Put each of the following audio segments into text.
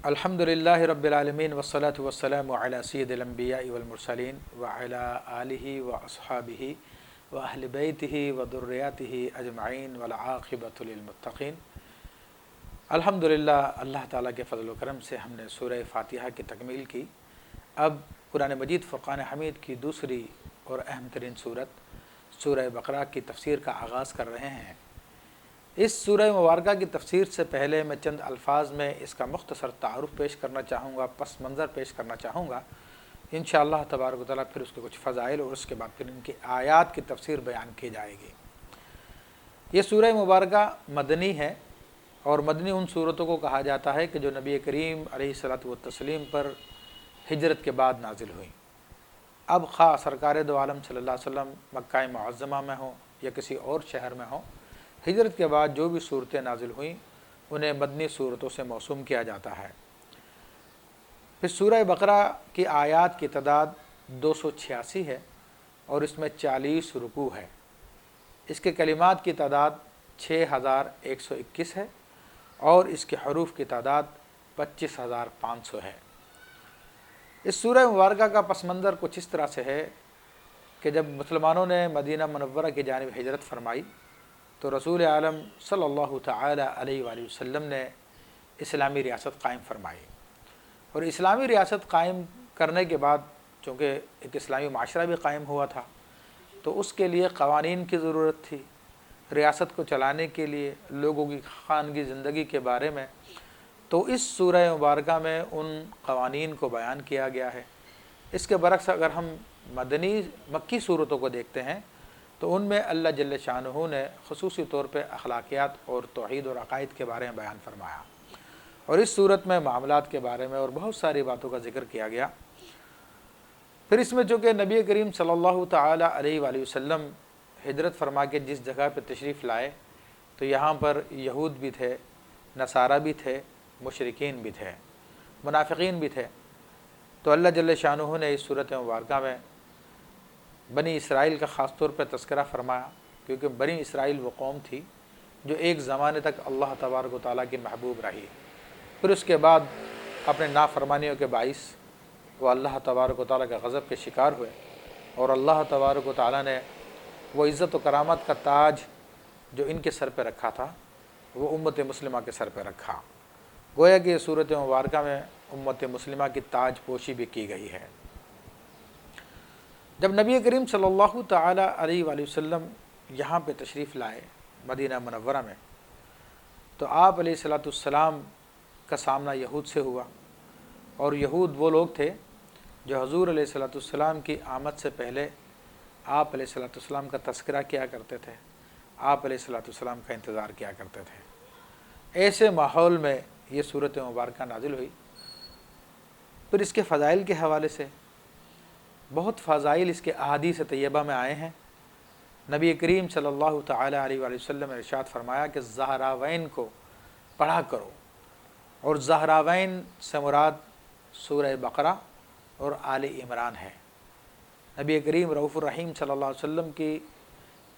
الحمدللہ رب العالمین والصلاة والسلام علی سید الانبیاء والمرسلین وعلی آلہ واصحابہ واہل بیتہ وذریاتہ اجمعین والعاقبۃ للمتقین۔ الحمدللہ اللہ تعالیٰ کے فضل و کرم سے ہم نے سورہ فاتحہ کی تکمیل کی۔ اب قرآن مجید فرقان حمید کی دوسری اور اہم ترین صورت سورہ بقرہ کی تفسیر کا آغاز کر رہے ہیں۔ اس سورہ مبارکہ کی تفسیر سے پہلے میں چند الفاظ میں اس کا مختصر تعارف پیش کرنا چاہوں گا، پس منظر پیش کرنا چاہوں گا۔ انشاءاللہ تبارک و تعالیٰ پھر اس کے کچھ فضائل اور اس کے بعد پھر ان کی آیات کی تفسیر بیان کی جائے گی۔ یہ سورہ مبارکہ مدنی ہے، اور مدنی ان صورتوں کو کہا جاتا ہے کہ جو نبی کریم علیہ الصلوۃ والتسلیم پر ہجرت کے بعد نازل ہوئیں۔ اب خواہ سرکار دو عالم صلی اللہ علیہ وسلم مکہ معظمہ میں ہوں یا کسی اور شہر میں ہوں، ہجرت کے بعد جو بھی صورتیں نازل ہوئیں انہیں مدنی صورتوں سے موسوم کیا جاتا ہے۔ پھر سورہ بقرہ کی آیات کی تعداد 286 ہے اور اس میں 40 رکوع ہے۔ اس کے کلمات کی تعداد 6121 ہے اور اس کے حروف کی تعداد 25500 ہے۔ اس سورہ مبارکہ کا پس منظر کچھ اس طرح سے ہے کہ جب مسلمانوں نے مدینہ منورہ کی جانب ہجرت فرمائی تو رسول عالم صلی اللہ تعالی علیہ وآلہ وسلم نے اسلامی ریاست قائم فرمائی، اور اسلامی ریاست قائم کرنے کے بعد چونکہ ایک اسلامی معاشرہ بھی قائم ہوا تھا تو اس کے لیے قوانین کی ضرورت تھی۔ ریاست کو چلانے کے لیے لوگوں کی خانگی زندگی کے بارے میں تو اس سورہ مبارکہ میں ان قوانین کو بیان کیا گیا ہے۔ اس کے برعکس اگر ہم مکی صورتوں کو دیکھتے ہیں تو ان میں اللہ جل شانہ نے خصوصی طور پہ اخلاقیات اور توحید اور عقائد کے بارے میں بیان فرمایا، اور اس صورت میں معاملات کے بارے میں اور بہت ساری باتوں کا ذکر کیا گیا۔ پھر اس میں چونکہ نبی کریم صلی اللہ تعالی علیہ وآلہ وسلم ہجرت فرما کے جس جگہ پہ تشریف لائے تو یہاں پر یہود بھی تھے، نصارہ بھی تھے، مشرکین بھی تھے، منافقین بھی تھے، تو اللہ جل شانہ نے اس صورت مبارکہ میں بنی اسرائیل کا خاص طور پر تذکرہ فرمایا، کیونکہ بنی اسرائیل وہ قوم تھی جو ایک زمانے تک اللہ تبارک و تعالیٰ کی محبوب رہی، پھر اس کے بعد اپنے نافرمانیوں کے باعث وہ اللہ تبارک و تعالیٰ کے غضب کے شکار ہوئے، اور اللہ تبارک و تعالیٰ نے وہ عزت و کرامت کا تاج جو ان کے سر پہ رکھا تھا وہ امت مسلمہ کے سر پہ رکھا۔ گویا کہ یہ صورت مبارکہ میں امت مسلمہ کی تاج پوشی بھی کی گئی ہے۔ جب نبی کریم صلی اللہ تعالی علیہ وآلہ وسلم یہاں پہ تشریف لائے مدینہ منورہ میں تو آپ علیہ الصلوۃ والسلام کا سامنا یہود سے ہوا، اور یہود وہ لوگ تھے جو حضور علیہ الصلوۃ والسلام کی آمد سے پہلے آپ علیہ الصلوۃ والسلام کا تذکرہ کیا کرتے تھے، آپ علیہ الصلوۃ والسلام کا انتظار کیا کرتے تھے۔ ایسے ماحول میں یہ صورت مبارکہ نازل ہوئی۔ پھر اس کے فضائل کے حوالے سے بہت فضائل اس کے احادیث طیبہ میں آئے ہیں۔ نبی کریم صلی اللہ تعالی علیہ وآلہ وسلم نے ارشاد فرمایا کہ زہراوین کو پڑھا کرو، اور زہراوین سے مراد سورہ بقرہ اور آل عمران ہے۔ نبی کریم رؤوف الرحیم صلی اللہ علیہ وسلم کی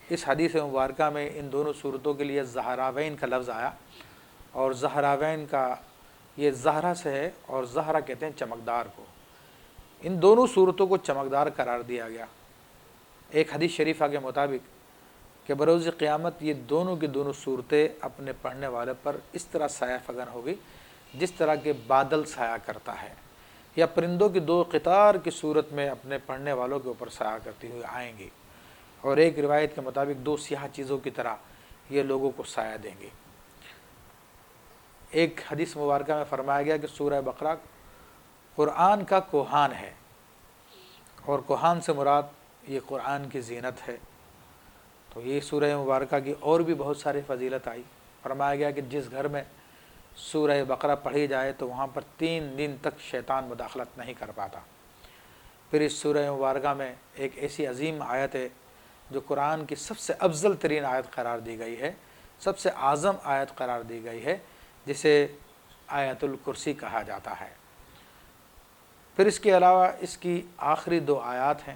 اس حدیث مبارکہ میں ان دونوں صورتوں کے لیے زہراوین کا لفظ آیا، اور زہراوین کا یہ زہرا سے ہے، اور زہرا کہتے ہیں چمکدار کو۔ ان دونوں صورتوں کو چمکدار قرار دیا گیا۔ ایک حدیث شریفہ کے مطابق کہ بروز قیامت یہ دونوں کی دونوں صورتیں اپنے پڑھنے والے پر اس طرح سایہ فگن ہوگی جس طرح کہ بادل سایہ کرتا ہے، یا پرندوں کی دو قطار کی صورت میں اپنے پڑھنے والوں کے اوپر سایہ کرتی ہوئی آئیں گی، اور ایک روایت کے مطابق دو سیاہ چیزوں کی طرح یہ لوگوں کو سایہ دیں گے۔ ایک حدیث مبارکہ میں فرمایا گیا کہ سورہ بقرہ قرآن کا کوہان ہے، اور کوہان سے مراد یہ قرآن کی زینت ہے۔ تو یہ سورہ مبارکہ کی اور بھی بہت ساری فضیلت آئی۔ فرمایا گیا کہ جس گھر میں سورہ بقرہ پڑھی جائے تو وہاں پر 3 دن تک شیطان مداخلت نہیں کر پاتا۔ پھر اس سورہ مبارکہ میں ایک ایسی عظیم آیت ہے جو قرآن کی سب سے افضل ترین آیت قرار دی گئی ہے، سب سے اعظم آیت قرار دی گئی ہے، جسے آیت الکرسی کہا جاتا ہے۔ پھر اس کے علاوہ اس کی آخری 2 آیات ہیں،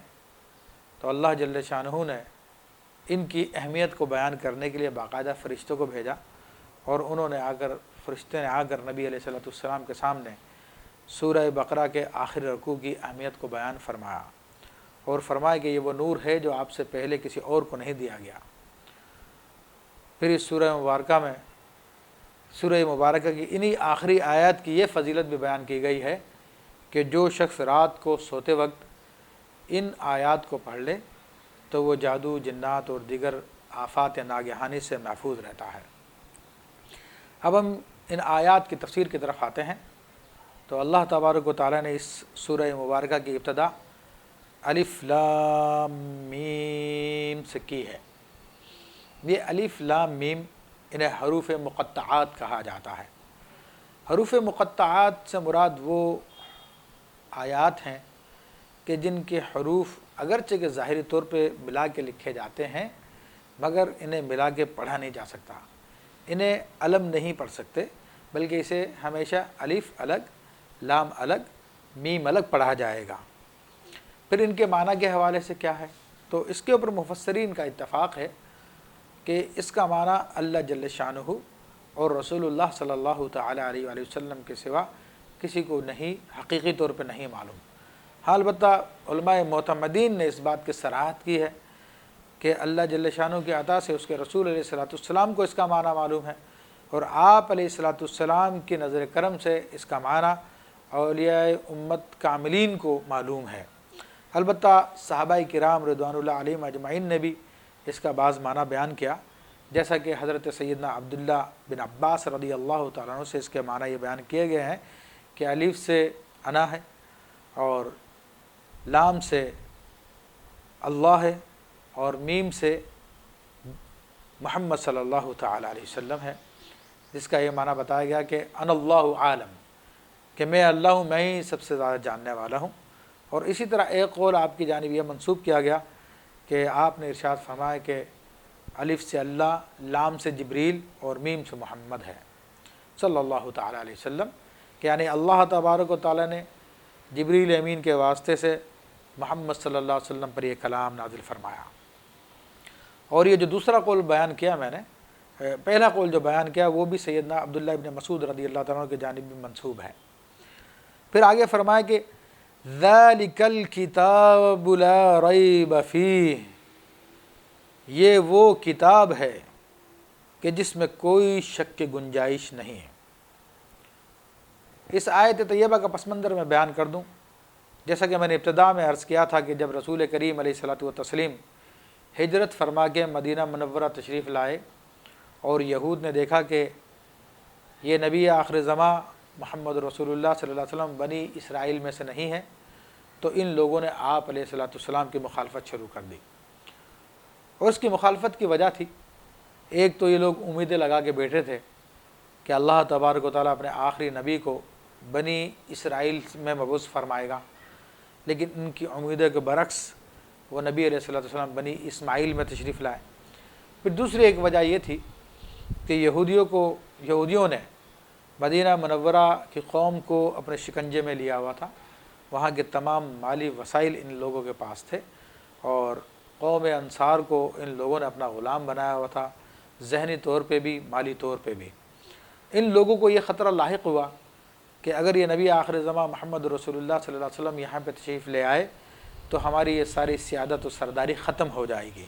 تو اللہ جل شانہ نے ان کی اہمیت کو بیان کرنے کے لیے باقاعدہ فرشتوں کو بھیجا، اور انہوں نے آ کر فرشتے نے آ کر نبی علیہ الصلوۃ والسلام کے سامنے سورہ بقرہ کے آخری رکوع کی اہمیت کو بیان فرمایا اور فرمایا کہ یہ وہ نور ہے جو آپ سے پہلے کسی اور کو نہیں دیا گیا۔ پھر اس سورہ مبارکہ کی انہی آخری آیات کی یہ فضیلت بھی بیان کی گئی ہے کہ جو شخص رات کو سوتے وقت ان آیات کو پڑھ لے تو وہ جادو، جنات اور دیگر آفات ناگہانی سے محفوظ رہتا ہے۔ اب ہم ان آیات کی تفسیر کی طرف آتے ہیں۔ تو اللہ تبارک و تعالیٰ نے اس سورہ مبارکہ کی ابتدا الف لام میم سے کی ہے۔ یہ الف لام میم انہیں حروف مقطعات کہا جاتا ہے۔ حروف مقطعات سے مراد وہ آیات ہیں کہ جن کے حروف اگرچہ کہ ظاہری طور پہ ملا کے لکھے جاتے ہیں مگر انہیں ملا کے پڑھا نہیں جا سکتا، انہیں علم نہیں پڑھ سکتے، بلکہ اسے ہمیشہ الف الگ، لام الگ، میم الگ پڑھا جائے گا۔ پھر ان کے معنی کے حوالے سے کیا ہے تو اس کے اوپر مفسرین کا اتفاق ہے کہ اس کا معنی اللہ جل شانہ اور رسول اللہ صلی اللہ تعالی علیہ وآلہ وسلم کے سوا کسی کو نہیں، حقیقی طور پہ نہیں معلوم۔ ہاں البتہ علماء معتمدین نے اس بات کی صراحت کی ہے کہ اللہ جل شانہ کی عطا سے اس کے رسول علیہ الصلوۃ والسلام کو اس کا معنی معلوم ہے، اور آپ علیہ الصلوۃ والسلام کی نظر کرم سے اس کا معنی اولیاء امت کاملین کو معلوم ہے۔ البتہ صحابہ کرام رضوان اللہ علیہم اجمعین نے بھی اس کا بعض معنی بیان کیا، جیسا کہ حضرت سیدنا عبداللہ بن عباس رضی اللہ تعالیٰ عنہ سے اس کے معنی یہ بیان کیے گئے ہیں کہ الف سے انا ہے اور لام سے اللہ ہے اور میم سے محمد صلی اللہ تعالیٰ علیہ وسلم ہے، جس کا یہ معنی بتایا گیا کہ ان اللہ عالم، کہ میں اللہ ہوں، میں ہی سب سے زیادہ جاننے والا ہوں۔ اور اسی طرح ایک قول آپ کی جانب یہ منسوب کیا گیا کہ آپ نے ارشاد فرمایا کہ الف سے اللہ، لام سے جبریل اور میم سے محمد ہے صلی اللہ تعالیٰ علیہ وسلم، کہ یعنی اللہ تبارک و تعالیٰ نے جبریل امین کے واسطے سے محمد صلی اللہ علیہ وسلم پر یہ کلام نازل فرمایا۔ اور یہ جو دوسرا قول بیان کیا میں نے، پہلا قول جو بیان کیا وہ بھی سیدنا عبداللہ ابن مسعود رضی اللہ تعالیٰ عنہ کی جانب بھی منسوب ہے۔ پھر آگے فرمایا کہ ذَلِكَ الْكِتَابُ لَا رَيْبَ فِيهِ، یہ وہ کتاب ہے کہ جس میں کوئی شک کی گنجائش نہیں ہے۔ اس آیت طیبہ کا پس منظر میں بیان کر دوں۔ جیسا کہ میں نے ابتدا میں عرض کیا تھا کہ جب رسول کریم علیہ الصلوۃ والتسلیم ہجرت فرما کے مدینہ منورہ تشریف لائے اور یہود نے دیکھا کہ یہ نبی آخر زماں محمد رسول اللہ صلی اللہ علیہ وسلم بنی اسرائیل میں سے نہیں ہے، تو ان لوگوں نے آپ علیہ الصلوۃ والسلام کی مخالفت شروع کر دی۔ اور اس کی مخالفت کی وجہ تھی، ایک تو یہ لوگ امیدیں لگا کے بیٹھے تھے کہ اللہ تبارک و تعالیٰ اپنے آخری نبی کو بنی اسرائیل میں مبعوث فرمائے گا، لیکن ان کی امیدوں کے برعکس وہ نبی علیہ الصلوۃ والسلام بنی اسماعیل میں تشریف لائے۔ پھر دوسری ایک وجہ یہ تھی کہ یہودیوں نے مدینہ منورہ کی قوم کو اپنے شکنجے میں لیا ہوا تھا، وہاں کے تمام مالی وسائل ان لوگوں کے پاس تھے، اور قوم انصار کو ان لوگوں نے اپنا غلام بنایا ہوا تھا، ذہنی طور پہ بھی، مالی طور پہ بھی۔ ان لوگوں کو یہ خطرہ لاحق ہوا کہ اگر یہ نبی آخر زماں محمد رسول اللہ صلی اللہ علیہ وسلم یہاں پہ تشریف لے آئے تو ہماری یہ ساری سیادت و سرداری ختم ہو جائے گی۔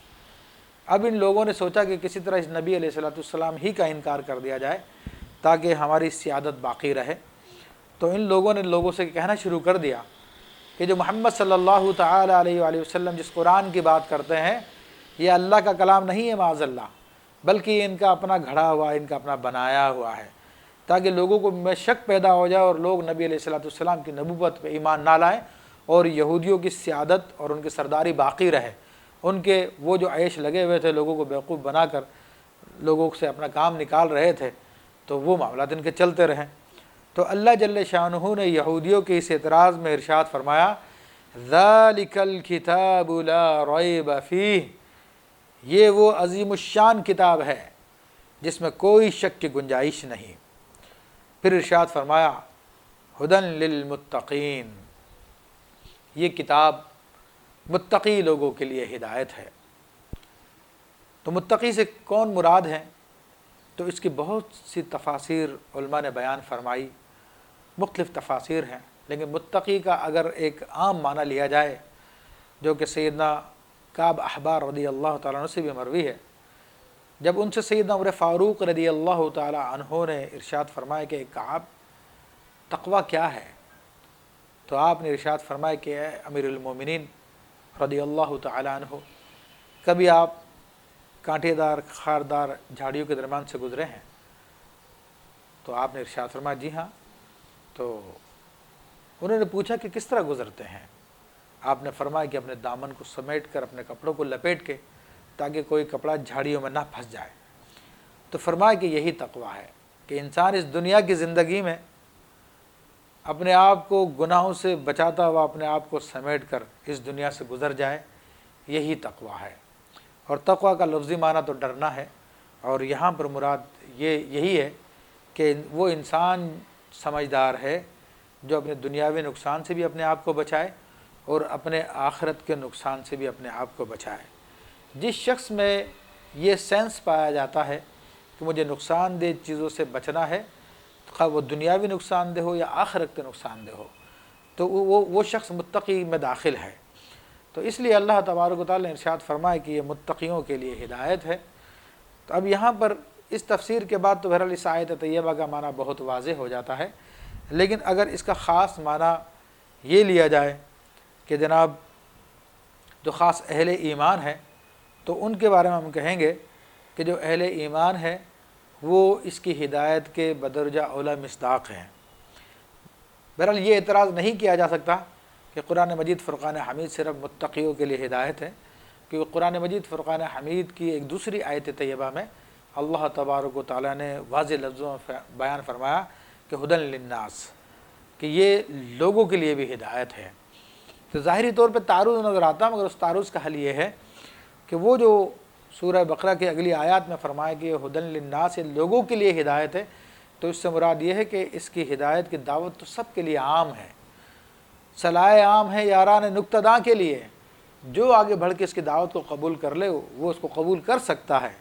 اب ان لوگوں نے سوچا کہ کسی طرح اس نبی علیہ الصلوۃ والسلام ہی کا انکار کر دیا جائے تاکہ ہماری سیادت باقی رہے۔ تو ان لوگوں نے لوگوں سے کہنا شروع کر دیا کہ جو محمد صلی اللہ تعالی علیہ وآلہ وسلم جس قرآن کی بات کرتے ہیں یہ اللہ کا کلام نہیں ہے معاذ اللہ، بلکہ یہ ان کا اپنا گھڑا ہوا، ان کا اپنا بنایا ہوا ہے، تاکہ لوگوں کو میں شک پیدا ہو جائے اور لوگ نبی علیہ الصلوۃ والسلام کی نبوت پہ ایمان نہ لائیں اور یہودیوں کی سیادت اور ان کی سرداری باقی رہے۔ ان کے وہ جو عیش لگے ہوئے تھے، لوگوں کو بیوقوف بنا کر لوگوں سے اپنا کام نکال رہے تھے، تو وہ معاملات ان کے چلتے رہیں۔ تو اللہ جل شانہ نے یہودیوں کے اس اعتراض میں ارشاد فرمایا ذَلِكَ الْكِتَابُ لَا رَيْبَ فِيهِ، یہ وہ عظیم الشان کتاب ہے جس میں کوئی شک کی گنجائش نہیں۔ پھر ارشاد فرمایا ہدی للمتقین، یہ کتاب متقی لوگوں کے لیے ہدایت ہے۔ تو متقی سے کون مراد ہے؟ تو اس کی بہت سی تفاسیر علماء نے بیان فرمائی، مختلف تفاسیر ہیں، لیکن متقی کا اگر ایک عام معنی لیا جائے جو کہ سیدنا کعب احبار رضی اللہ تعالیٰ عنہ سے بھی مروی ہے، جب ان سے سیدنا عمر فاروق رضی اللہ تعالیٰ عنہ نے ارشاد فرمایا کہ کعب تقوی کیا ہے، تو آپ نے ارشاد فرمایا کہ اے امیر المومنین رضی اللہ تعالیٰ عنہ، کبھی آپ کانٹے دار خاردار جھاڑیوں کے درمیان سے گزرے ہیں؟ تو آپ نے ارشاد فرمایا جی ہاں۔ تو انہوں نے پوچھا کہ کس طرح گزرتے ہیں؟ آپ نے فرمایا کہ اپنے دامن کو سمیٹ کر، اپنے کپڑوں کو لپیٹ کے، تاکہ کوئی کپڑا جھاڑیوں میں نہ پھنس جائے۔ تو فرمایا کہ یہی تقویٰ ہے کہ انسان اس دنیا کی زندگی میں اپنے آپ کو گناہوں سے بچاتا ہوا اپنے آپ کو سمیٹ کر اس دنیا سے گزر جائے، یہی تقویٰ ہے۔ اور تقویٰ کا لفظی معنی تو ڈرنا ہے، اور یہاں پر مراد یہی ہے کہ وہ انسان سمجھدار ہے جو اپنے دنیاوی نقصان سے بھی اپنے آپ کو بچائے اور اپنے آخرت کے نقصان سے بھی اپنے آپ کو بچائے۔ جس شخص میں یہ سینس پایا جاتا ہے کہ مجھے نقصان دہ چیزوں سے بچنا ہے، خواہ وہ دنیاوی نقصان دہ ہو یا آخرت کے نقصان دہ ہو، تو وہ شخص متقی میں داخل ہے۔ تو اس لیے اللہ تبارک و تعالیٰ نے ارشاد فرمایا کہ یہ متقیوں کے لیے ہدایت ہے۔ تو اب یہاں پر اس تفسیر کے بعد تو بہرحال اس آیت طیبہ کا معنی بہت واضح ہو جاتا ہے، لیکن اگر اس کا خاص معنی یہ لیا جائے کہ جناب جو خاص اہل ایمان ہے، تو ان کے بارے میں ہم کہیں گے کہ جو اہل ایمان ہے وہ اس کی ہدایت کے بدرجہ اولیٰ مصداق ہیں۔ بہرحال یہ اعتراض نہیں کیا جا سکتا کہ قرآن مجید فرقان حمید صرف متقیوں کے لیے ہدایت ہے، کیونکہ قرآن مجید فرقان حمید کی ایک دوسری آیت طیبہ میں اللہ تبارک و تعالیٰ نے واضح لفظوں میں بیان فرمایا کہ ہدی للناس، کہ یہ لوگوں کے لیے بھی ہدایت ہے۔ تو ظاہری طور پہ تعارض نظر آتا، مگر اس تعارض کا حل یہ ہے کہ وہ جو سورہ بقرہ کی اگلی آیات میں فرمایا کہ ہدی للناس، یہ لوگوں کے لیے ہدایت ہے، تو اس سے مراد یہ ہے کہ اس کی ہدایت کی دعوت تو سب کے لیے عام ہے، صلاح عام ہے یاران نکتہ داں کے لیے۔ جو آگے بڑھ کے اس کی دعوت کو قبول کر لے وہ اس کو قبول کر سکتا ہے،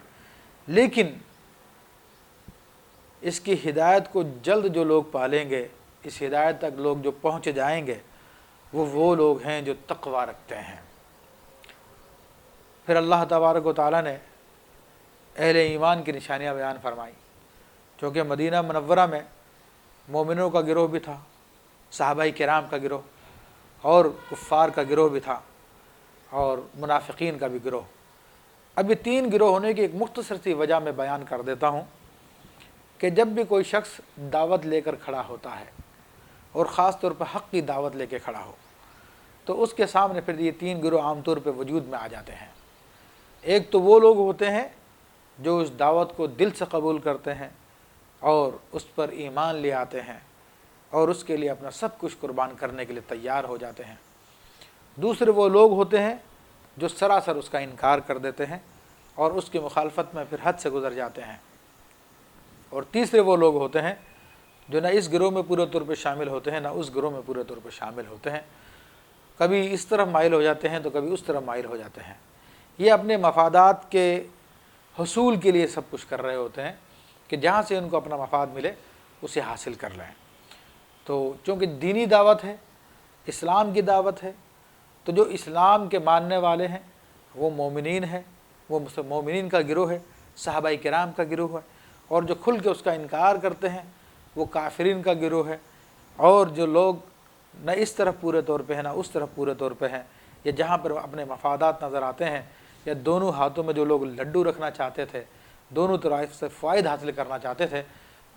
لیکن اس کی ہدایت کو جلد جو لوگ پالیں گے، اس ہدایت تک لوگ جو پہنچ جائیں گے، وہ لوگ ہیں جو تقویٰ رکھتے ہیں۔ پھر اللہ تبارک و تعالیٰ نے اہل ایمان کی نشانیاں بیان فرمائی، چونکہ مدینہ منورہ میں مومنوں کا گروہ بھی تھا، صحابہ کرام کا گروہ، اور کفار کا گروہ بھی تھا، اور منافقین کا بھی گروہ۔ اب یہ تین گروہ ہونے کی ایک مختصر سی وجہ میں بیان کر دیتا ہوں کہ جب بھی کوئی شخص دعوت لے کر کھڑا ہوتا ہے، اور خاص طور پر حق کی دعوت لے کے کھڑا ہو، تو اس کے سامنے پھر یہ تین گروہ عام طور پہ وجود میں آ جاتے ہیں۔ ایک تو وہ لوگ ہوتے ہیں جو اس دعوت کو دل سے قبول کرتے ہیں اور اس پر ایمان لے آتے ہیں اور اس کے لیے اپنا سب کچھ قربان کرنے کے لیے تیار ہو جاتے ہیں۔ دوسرے وہ لوگ ہوتے ہیں جو سراسر اس کا انکار کر دیتے ہیں اور اس کی مخالفت میں پھر حد سے گزر جاتے ہیں۔ اور تیسرے وہ لوگ ہوتے ہیں جو نہ اس گروہ میں پورے طور پہ شامل ہوتے ہیں، نہ اس گروہ میں پورے طور پہ شامل ہوتے ہیں، کبھی اس طرف مائل ہو جاتے ہیں تو کبھی اس طرف مائل ہو جاتے ہیں۔ یہ اپنے مفادات کے حصول کے لیے سب کچھ کر رہے ہوتے ہیں کہ جہاں سے ان کو اپنا مفاد ملے اسے حاصل کر لیں۔ تو چونکہ دینی دعوت ہے، اسلام کی دعوت ہے، تو جو اسلام کے ماننے والے ہیں وہ مومنین ہیں، وہ مومنین کا گروہ ہے، صحابہ کرام کا گروہ ہے، اور جو کھل کے اس کا انکار کرتے ہیں وہ کافرین کا گروہ ہے۔ اور جو لوگ نہ اس طرف پورے طور پہ ہیں نہ اس طرف پورے طور پہ ہیں، یا جہاں پر اپنے مفادات نظر آتے ہیں، یا دونوں ہاتھوں میں جو لوگ لڈو رکھنا چاہتے تھے، دونوں طرف سے فائد حاصل کرنا چاہتے تھے،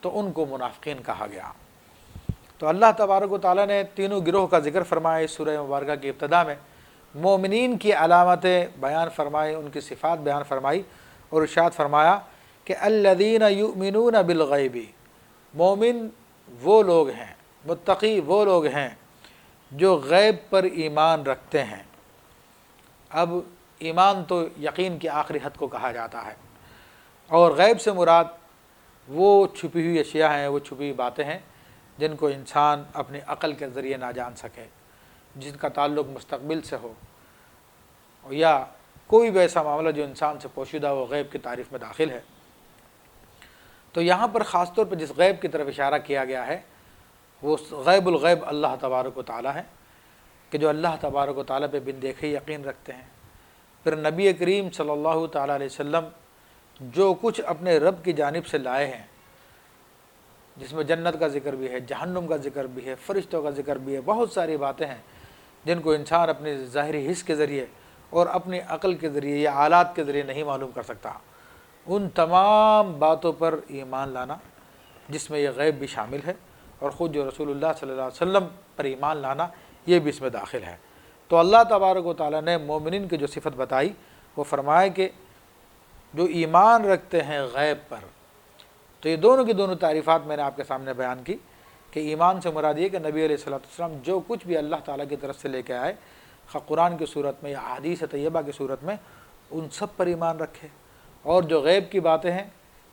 تو ان کو منافقین کہا گیا۔ تو اللہ تبارک و تعالیٰ نے تینوں گروہ کا ذکر فرمایا اس سورہ مبارکہ کی ابتدا میں، مومنین کی علامتیں بیان فرمائی، ان کی صفات بیان فرمائی، اور ارشاد فرمایا کہ الذین یؤمنون بالغیب، مومن وہ لوگ ہیں، متقی وہ لوگ ہیں جو غیب پر ایمان رکھتے ہیں۔ اب ایمان تو یقین کی آخری حد کو کہا جاتا ہے، اور غیب سے مراد وہ چھپی ہوئی اشیاء ہیں، وہ چھپی ہوئی باتیں ہیں جن کو انسان اپنی عقل کے ذریعے نہ جان سکے، جن کا تعلق مستقبل سے ہو، یا کوئی بھی ایسا معاملہ جو انسان سے پوشیدہ ہو، غیب کی تعریف میں داخل ہے۔ تو یہاں پر خاص طور پہ جس غیب کی طرف اشارہ کیا گیا ہے وہ غیب الغیب اللہ تبارک و تعالیٰ ہے، کہ جو اللہ تبارک و تعالیٰ پہ بن دیکھے یقین رکھتے ہیں۔ پھر نبی کریم صلی اللہ تعالیٰ علیہ وسلم جو کچھ اپنے رب کی جانب سے لائے ہیں، جس میں جنت کا ذکر بھی ہے، جہنم کا ذکر بھی ہے، فرشتوں کا ذکر بھی ہے، بہت ساری باتیں ہیں جن کو انسان اپنے ظاہری حس کے ذریعے اور اپنی عقل کے ذریعے یا آلات کے ذریعے نہیں معلوم کر سکتا۔ ان تمام باتوں پر ایمان لانا، جس میں یہ غیب بھی شامل ہے، اور خود جو رسول اللہ صلی اللہ علیہ وسلم پر ایمان لانا یہ بھی اس میں داخل ہے۔ تو اللہ تبارک و تعالیٰ نے مومنین کی جو صفت بتائی وہ فرمایا کہ جو ایمان رکھتے ہیں غیب پر، تو یہ دونوں کی دونوں تعریفات میں نے آپ کے سامنے بیان کی کہ ایمان سے مراد یہ کہ نبی علیہ الصلوۃ والسلام جو کچھ بھی اللہ تعالیٰ کی طرف سے لے کے آئے، خواہ قرآن کی صورت میں یا احادیث طیبہ کی صورت میں، ان سب پر ایمان رکھے۔ اور جو غیب کی باتیں ہیں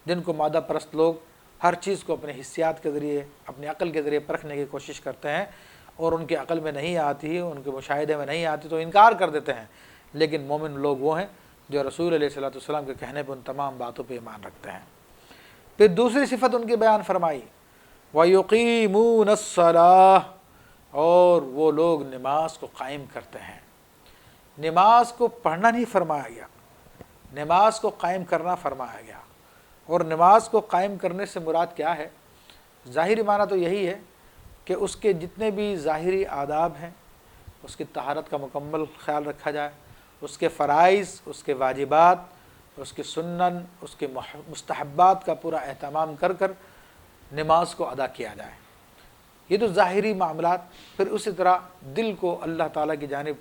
جن کو مادہ پرست لوگ ہر چیز کو اپنے حسیات کے ذریعے، اپنی عقل کے ذریعے پرکھنے کی کوشش کرتے ہیں اور ان کی عقل میں نہیں آتی، ان کے مشاہدے میں نہیں آتی تو انکار کر دیتے ہیں، لیکن مومن لوگ وہ ہیں جو رسول علیہ الصلوۃ والسلام کے کہنے پہ ان تمام باتوں پہ ایمان رکھتے ہیں۔ پھر دوسری صفت ان کی بیان فرمائی، وَيُقِيمُونَ الصَّلَاةَ، اور وہ لوگ نماز کو قائم کرتے ہیں۔ نماز کو پڑھنا نہیں فرمایا گیا، نماز کو قائم کرنا فرمایا گیا۔ اور نماز کو قائم کرنے سے مراد کیا ہے؟ ظاہری معنی تو یہی ہے کہ اس کے جتنے بھی ظاہری آداب ہیں اس کی طہارت کا مکمل خیال رکھا جائے، اس کے فرائض، اس کے واجبات، اس کی سنن، اس کے مستحبات کا پورا اہتمام کر کر نماز کو ادا کیا جائے۔ یہ تو ظاہری معاملات۔ پھر اسی طرح دل کو اللہ تعالیٰ کی جانب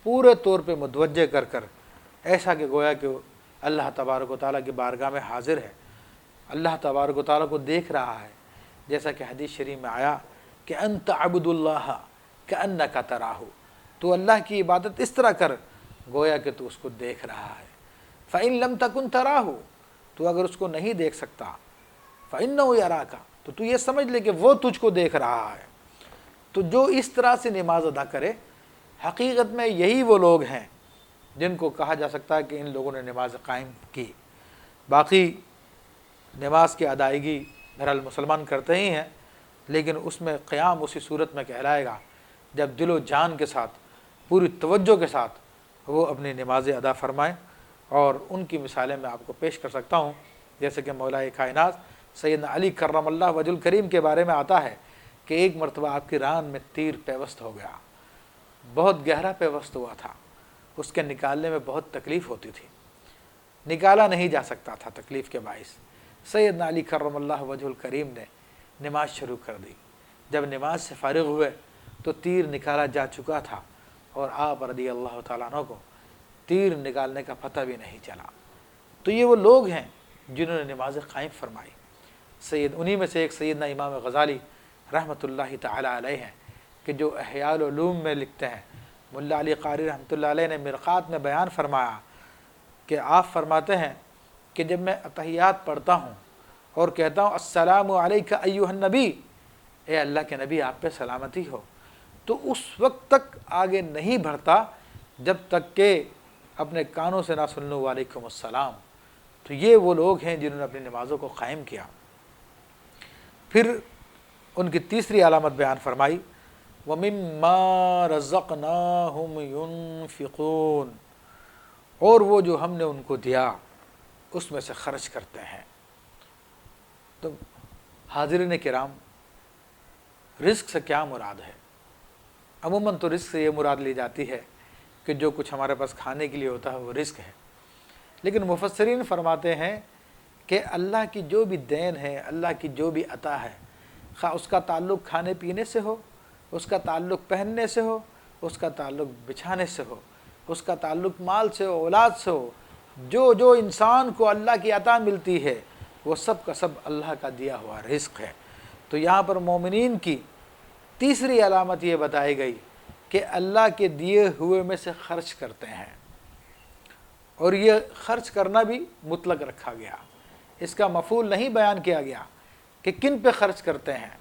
پورے طور پہ متوجہ کر کر، ایسا کہ گویا کہ اللہ تبارک و تعالیٰ کی بارگاہ میں حاضر ہے، اللہ تبارک و تعالیٰ کو دیکھ رہا ہے، جیسا کہ حدیث شریف میں آیا کہ انت عبد اللہ کأنک تراہ، تو اللہ کی عبادت اس طرح کر گویا کہ تو اس کو دیکھ رہا ہے۔ فإن لم تکن تراہ، تو اگر اس کو نہیں دیکھ سکتا، فإنہ یراک، تو یہ سمجھ لے کہ وہ تجھ کو دیکھ رہا ہے۔ تو جو اس طرح سے نماز ادا کرے، حقیقت میں یہی وہ لوگ ہیں جن کو کہا جا سکتا ہے کہ ان لوگوں نے نماز قائم کی۔ باقی نماز کی ادائیگی بہرحال مسلمان کرتے ہی ہیں، لیکن اس میں قیام اسی صورت میں کہلائے گا جب دل و جان کے ساتھ، پوری توجہ کے ساتھ وہ اپنی نمازیں ادا فرمائیں۔ اور ان کی مثالیں میں آپ کو پیش کر سکتا ہوں، جیسے کہ مولا کائنات سیدنا علی کرم اللہ وجہ الکریم کے بارے میں آتا ہے کہ ایک مرتبہ آپ کی ران میں تیر پیوست ہو گیا، بہت گہرا پیوست ہوا تھا، اس کے نکالنے میں بہت تکلیف ہوتی تھی، نکالا نہیں جا سکتا تھا تکلیف کے باعث۔ سیدنا علی کرم اللہ وجہ الکریم نے نماز شروع کر دی۔ جب نماز سے فارغ ہوئے تو تیر نکالا جا چکا تھا اور آپ رضی اللہ تعالیٰ عنہ کو تیر نکالنے کا پتہ بھی نہیں چلا۔ تو یہ وہ لوگ ہیں جنہوں نے نمازیں قائم فرمائی۔ انہی میں سے ایک سیدنا امام غزالی رحمۃ اللہ تعالی علیہ ہیں کہ جو احیاء العلوم میں لکھتے ہیں۔ ملا علی قاری رحمۃ اللہ علیہ نے مرقات میں بیان فرمایا کہ آپ فرماتے ہیں کہ جب میں اتحیات پڑھتا ہوں اور کہتا ہوں السلام علیک ایھا النبی، اے اللہ کے نبی آپ پہ سلامتی ہو، تو اس وقت تک آگے نہیں بڑھتا جب تک کہ اپنے کانوں سے نہ سن لوں وعلیکم السلام۔ تو یہ وہ لوگ ہیں جنہوں نے اپنی نمازوں کو قائم کیا۔ پھر ان کی تیسری علامت بیان فرمائی، وَمِمَّا رَزَقْنَاهُمْ يُنْفِقُونَ، اور وہ جو ہم نے ان کو دیا اس میں سے خرچ کرتے ہیں۔ تو حاضرین کرام، رزق سے کیا مراد ہے؟ عموماً تو رزق سے یہ مراد لی جاتی ہے کہ جو کچھ ہمارے پاس کھانے کے لیے ہوتا ہے وہ رزق ہے، لیکن مفسرین فرماتے ہیں کہ اللہ کی جو بھی دین ہے، اللہ کی جو بھی عطا ہے، خواہ اس کا تعلق کھانے پینے سے ہو، اس کا تعلق پہننے سے ہو، اس کا تعلق بچھانے سے ہو، اس کا تعلق مال سے ہو، اولاد سے ہو، جو انسان کو اللہ کی عطا ملتی ہے وہ سب کا سب اللہ کا دیا ہوا رزق ہے۔ تو یہاں پر مومنین کی تیسری علامت یہ بتائی گئی کہ اللہ کے دیے ہوئے میں سے خرچ کرتے ہیں، اور یہ خرچ کرنا بھی مطلق رکھا گیا، اس کا مفعول نہیں بیان کیا گیا کہ کن پہ خرچ کرتے ہیں۔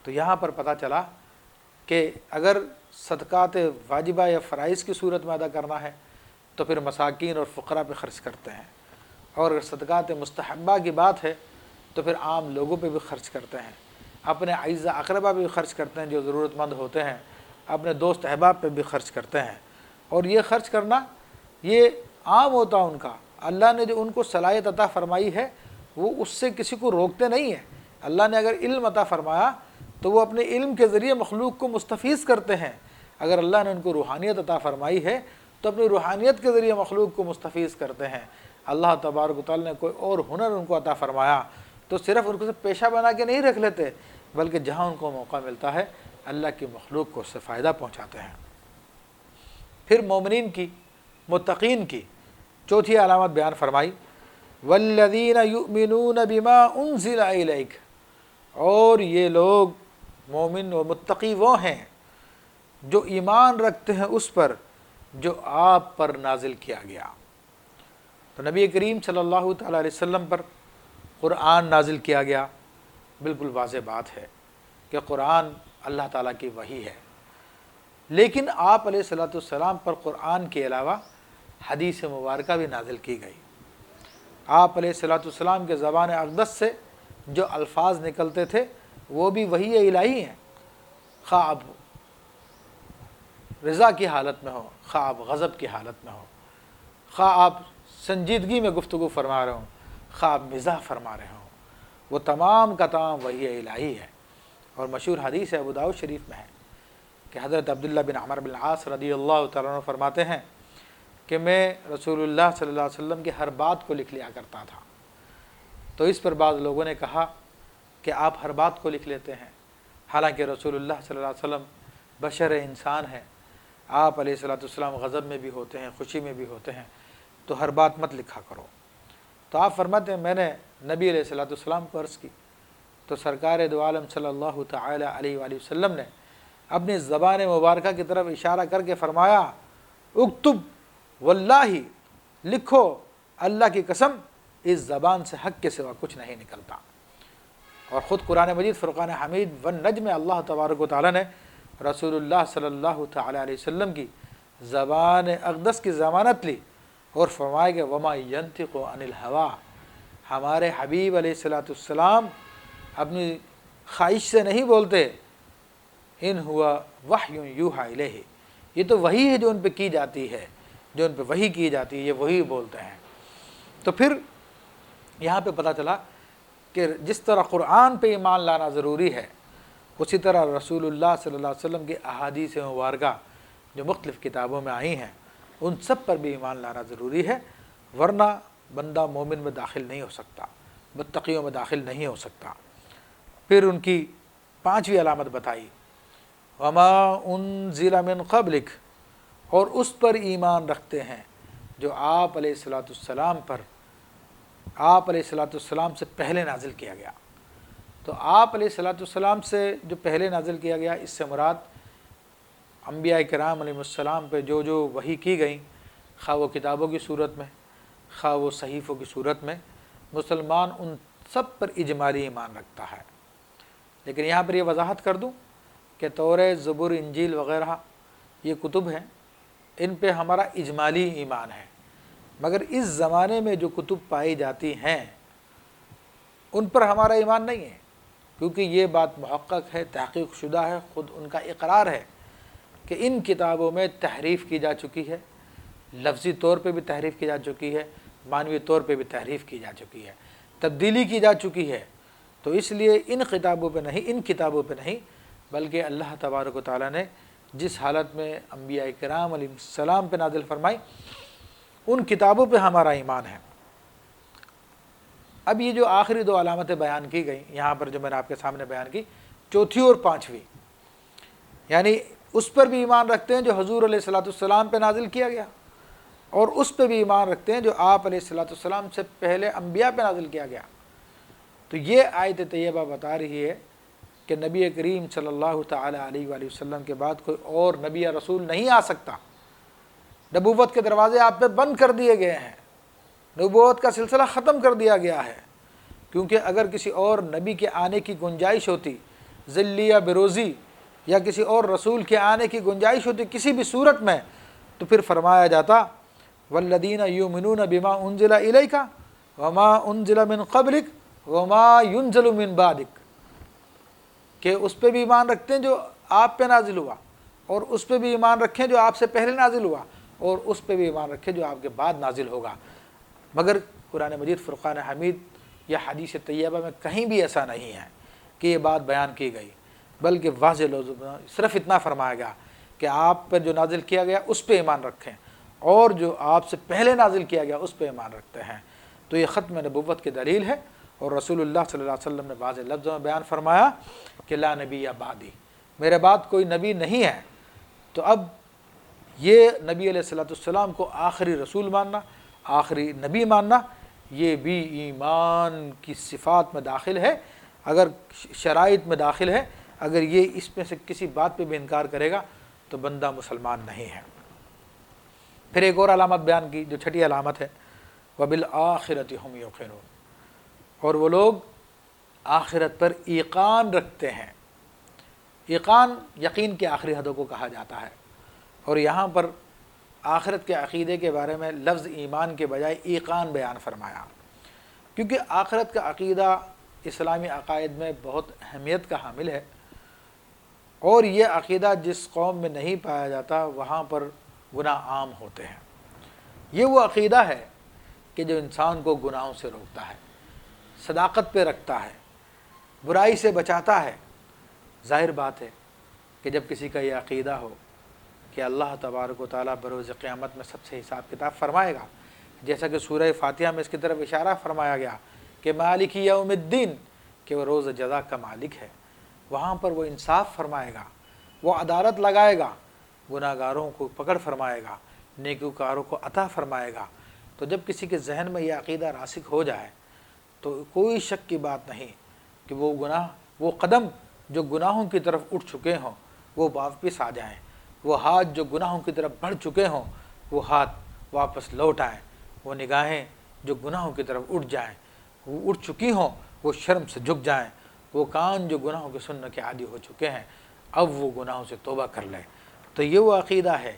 تو یہاں پر پتہ چلا کہ اگر صدقات واجبہ یا فرائض کی صورت میں ادا کرنا ہے تو پھر مساکین اور فقراء پہ خرچ کرتے ہیں، اور اگر صدقات مستحبہ کی بات ہے تو پھر عام لوگوں پہ بھی خرچ کرتے ہیں، اپنے اعزہ اقربا پہ بھی خرچ کرتے ہیں جو ضرورت مند ہوتے ہیں، اپنے دوست احباب پہ بھی خرچ کرتے ہیں۔ اور یہ خرچ کرنا یہ عام ہوتا ان کا، اللہ نے جو ان کو صلاحیت عطا فرمائی ہے وہ اس سے کسی کو روکتے نہیں ہیں۔ اللہ نے اگر علم عطا فرمایا تو وہ اپنے علم کے ذریعے مخلوق کو مستفیض کرتے ہیں، اگر اللہ نے ان کو روحانیت عطا فرمائی ہے تو اپنی روحانیت کے ذریعے مخلوق کو مستفیض کرتے ہیں۔ اللہ تبارک و تعالیٰ نے کوئی اور ہنر ان کو عطا فرمایا تو صرف ان کو پیشہ بنا کے نہیں رکھ لیتے، بلکہ جہاں ان کو موقع ملتا ہے اللہ کی مخلوق کو اس سے فائدہ پہنچاتے ہیں۔ پھر مومنین کی، متقین کی چوتھی علامت بیان فرمائی، والذین یؤمنون بما انزل الیک، اور یہ لوگ مومن و متقی وہ ہیں جو ایمان رکھتے ہیں اس پر جو آپ پر نازل کیا گیا۔ تو نبی کریم صلی اللہ تعالیٰ علیہ وسلم پر قرآن نازل کیا گیا، بالکل واضح بات ہے کہ قرآن اللہ تعالیٰ کی وحی ہے، لیکن آپ علیہ الصلوۃ والسلام پر قرآن کے علاوہ حدیث مبارکہ بھی نازل کی گئی۔ آپ علیہ الصلوۃ والسلام کے زبان اقدس سے جو الفاظ نکلتے تھے وہ بھی وحی الہی ہیں، خواہ آپ رضا کی حالت میں ہو، خواہ آپ غضب کی حالت میں ہو، خواہ آپ سنجیدگی میں گفتگو فرما رہے ہوں، خواہ آپ مزاح فرما رہے ہوں، وہ تمام کا تمام وحی الہی ہے۔ اور مشہور حدیث ہے ابو داؤد شریف میں ہے کہ حضرت عبداللہ بن عمرو بن العاص رضی اللہ تعالیٰ عنہ فرماتے ہیں کہ میں رسول اللہ صلی اللہ علیہ وسلم کی ہر بات کو لکھ لیا کرتا تھا۔ تو اس پر بعض لوگوں نے کہا کہ آپ ہر بات کو لکھ لیتے ہیں، حالانکہ رسول اللہ صلی اللہ علیہ وسلم بشر انسان ہے، آپ علیہ الصلوۃ والسلام غضب میں بھی ہوتے ہیں، خوشی میں بھی ہوتے ہیں، تو ہر بات مت لکھا کرو۔ تو آپ فرماتے ہیں میں نے نبی علیہ الصلوۃ والسلام کو عرض کی تو سرکار دو عالم صلی اللہ تعالی علیہ وآلہ وسلم نے اپنی زبان مبارکہ کی طرف اشارہ کر کے فرمایا، اکتب واللہ، لکھو اللہ کی قسم اس زبان سے حق کے سوا کچھ نہیں نکلتا۔ اور خود قرآن مجید فرقان حمید والنجم میں اللہ تبارک و تعالیٰ نے رسول اللہ صلی اللہ تعالی علیہ وسلم کی زبان اقدس کی ضمانت لی اور فرمایا کہ وما ینطق عن الہوا، ہمارے حبیب علیہ الصلوۃ والسلام اپنی خواہش سے نہیں بولتے، ان ہوا وحی یوحی الیہ، یہ تو وحی ہے جو ان پہ کی جاتی ہے، جو ان پہ وحی کی جاتی ہے یہ وہی بولتے ہیں۔ تو پھر یہاں پہ پتہ چلا کہ جس طرح قرآن پہ ایمان لانا ضروری ہے، اسی طرح رسول اللہ صلی اللہ علیہ وسلم کی احادیث مبارکہ جو مختلف کتابوں میں آئی ہیں ان سب پر بھی ایمان لانا ضروری ہے، ورنہ بندہ مومن میں داخل نہیں ہو سکتا، متقیوں میں داخل نہیں ہو سکتا۔ پھر ان کی پانچویں علامت بتائی، وما انزل من قبلک، اور اس پر ایمان رکھتے ہیں جو آپ علیہ الصلوۃ والسلام پر، آپ علیہ الصلوۃ والسلام سے پہلے نازل کیا گیا۔ تو آپ علیہ الصلوۃ والسلام سے جو پہلے نازل کیا گیا اس سے مراد انبیاء کرام علیہ السلام پہ جو جو وحی کی گئیں، خواہ وہ کتابوں کی صورت میں، خواہ وہ صحیفوں کی صورت میں، مسلمان ان سب پر اجمالی ایمان رکھتا ہے۔ لیکن یہاں پر یہ وضاحت کر دوں کہ تورات، زبور، انجیل وغیرہ یہ کتب ہیں، ان پہ ہمارا اجمالی ایمان ہے، مگر اس زمانے میں جو کتب پائی جاتی ہیں ان پر ہمارا ایمان نہیں ہے، کیونکہ یہ بات محقق ہے، تحقیق شدہ ہے، خود ان کا اقرار ہے کہ ان کتابوں میں تحریف کی جا چکی ہے، لفظی طور پہ بھی تحریف کی جا چکی ہے، معنوی طور پہ بھی تحریف کی جا چکی ہے، تبدیلی کی جا چکی ہے۔ تو اس لیے ان کتابوں پہ نہیں بلکہ اللہ تبارک و تعالیٰ نے جس حالت میں انبیاء کرام علیہ السلام پہ نازل فرمائی ان کتابوں پہ ہمارا ایمان ہے۔ اب یہ جو آخری دو علامتیں بیان کی گئیں یہاں پر جو میں نے آپ کے سامنے بیان کی، چوتھی اور پانچویں، یعنی اس پر بھی ایمان رکھتے ہیں جو حضور علیہ الصلوۃ والسلام پہ نازل کیا گیا، اور اس پہ بھی ایمان رکھتے ہیں جو آپ علیہ الصلوۃ والسلام سے پہلے انبیاء پہ نازل کیا گیا۔ تو یہ آیت طیبہ بتا رہی ہے کہ نبی کریم صلی اللہ تعالی علیہ وآلہ وسلم کے بعد کوئی اور نبی یا رسول نہیں آ سکتا، نبوت کے دروازے آپ پہ بند کر دیے گئے ہیں، نبوت کا سلسلہ ختم کر دیا گیا ہے، کیونکہ اگر کسی اور نبی کے آنے کی گنجائش ہوتی، ذلی یا بروزی، یا کسی اور رسول کے آنے کی گنجائش ہوتی کسی بھی صورت میں، تو پھر فرمایا جاتا والذین یؤمنون بما انزل الیک وما انزل من قبلک وما ينزل من بعدک، کہ اس پہ بھی ایمان رکھتے ہیں جو آپ پہ نازل ہوا، اور اس پہ بھی ایمان رکھیں جو آپ سے پہلے نازل ہوا، اور اس پہ بھی ایمان رکھیں جو آپ کے بعد نازل ہوگا۔ مگر قرآن مجید فرقان حمید یا حدیث طیبہ میں کہیں بھی ایسا نہیں ہے کہ یہ بات بیان کی گئی، بلکہ واضح لفظوں میں صرف اتنا فرمایا گیا کہ آپ پر جو نازل کیا گیا اس پہ ایمان رکھیں، اور جو آپ سے پہلے نازل کیا گیا اس پہ ایمان رکھتے ہیں۔ تو یہ ختم نبوت کی دلیل ہے، اور رسول اللہ صلی اللہ علیہ وسلم نے واضح لفظوں میں بیان فرمایا کہ لا نبی بعدی، میرے بعد کوئی نبی نہیں ہے۔ تو اب یہ نبی علیہ السلام کو آخری رسول ماننا، آخری نبی ماننا، یہ بھی ایمان کی صفات میں داخل ہے، اگر شرائط میں داخل ہے۔ اگر یہ اس میں سے کسی بات پہ بھی انکار کرے گا تو بندہ مسلمان نہیں ہے۔ پھر ایک اور علامت بیان کی جو چھٹی علامت ہے، وَبِالْآخِرَةِ هُمْ يُوقِنُونَ، اور وہ لوگ آخرت پر ایقان رکھتے ہیں۔ ایقان یقین کے آخری حدوں کو کہا جاتا ہے، اور یہاں پر آخرت کے عقیدے کے بارے میں لفظ ایمان کے بجائے ایقان بیان فرمایا، کیونکہ آخرت کا عقیدہ اسلامی عقائد میں بہت اہمیت کا حامل ہے، اور یہ عقیدہ جس قوم میں نہیں پایا جاتا وہاں پر گناہ عام ہوتے ہیں۔ یہ وہ عقیدہ ہے کہ جو انسان کو گناہوں سے روکتا ہے، صداقت پہ رکھتا ہے، برائی سے بچاتا ہے۔ ظاہر بات ہے کہ جب کسی کا یہ عقیدہ ہو کہ اللہ تبارک و تعالیٰ بروز قیامت میں سب سے حساب کتاب فرمائے گا، جیسا کہ سورہ فاتحہ میں اس کی طرف اشارہ فرمایا گیا کہ مالک یوم الدین، کہ وہ روز جزا کا مالک ہے، وہاں پر وہ انصاف فرمائے گا، وہ عدالت لگائے گا، گناہ گاروں کو پکڑ فرمائے گا، نیکوکاروں کو عطا فرمائے گا۔ تو جب کسی کے ذہن میں یہ عقیدہ راسخ ہو جائے تو کوئی شک کی بات نہیں کہ وہ گناہ، وہ قدم جو گناہوں کی طرف اٹھ چکے ہوں وہ واپس آ جائیں، وہ ہاتھ جو گناہوں کی طرف بڑھ چکے ہوں وہ ہاتھ واپس لوٹ آئیں، وہ نگاہیں جو گناہوں کی طرف اٹھ جائیں، وہ اٹھ چکی ہوں وہ شرم سے جھک جائیں، وہ کان جو گناہوں کے سننے کے عادی ہو چکے ہیں اب وہ گناہوں سے توبہ کر لیں۔ تو یہ وہ عقیدہ ہے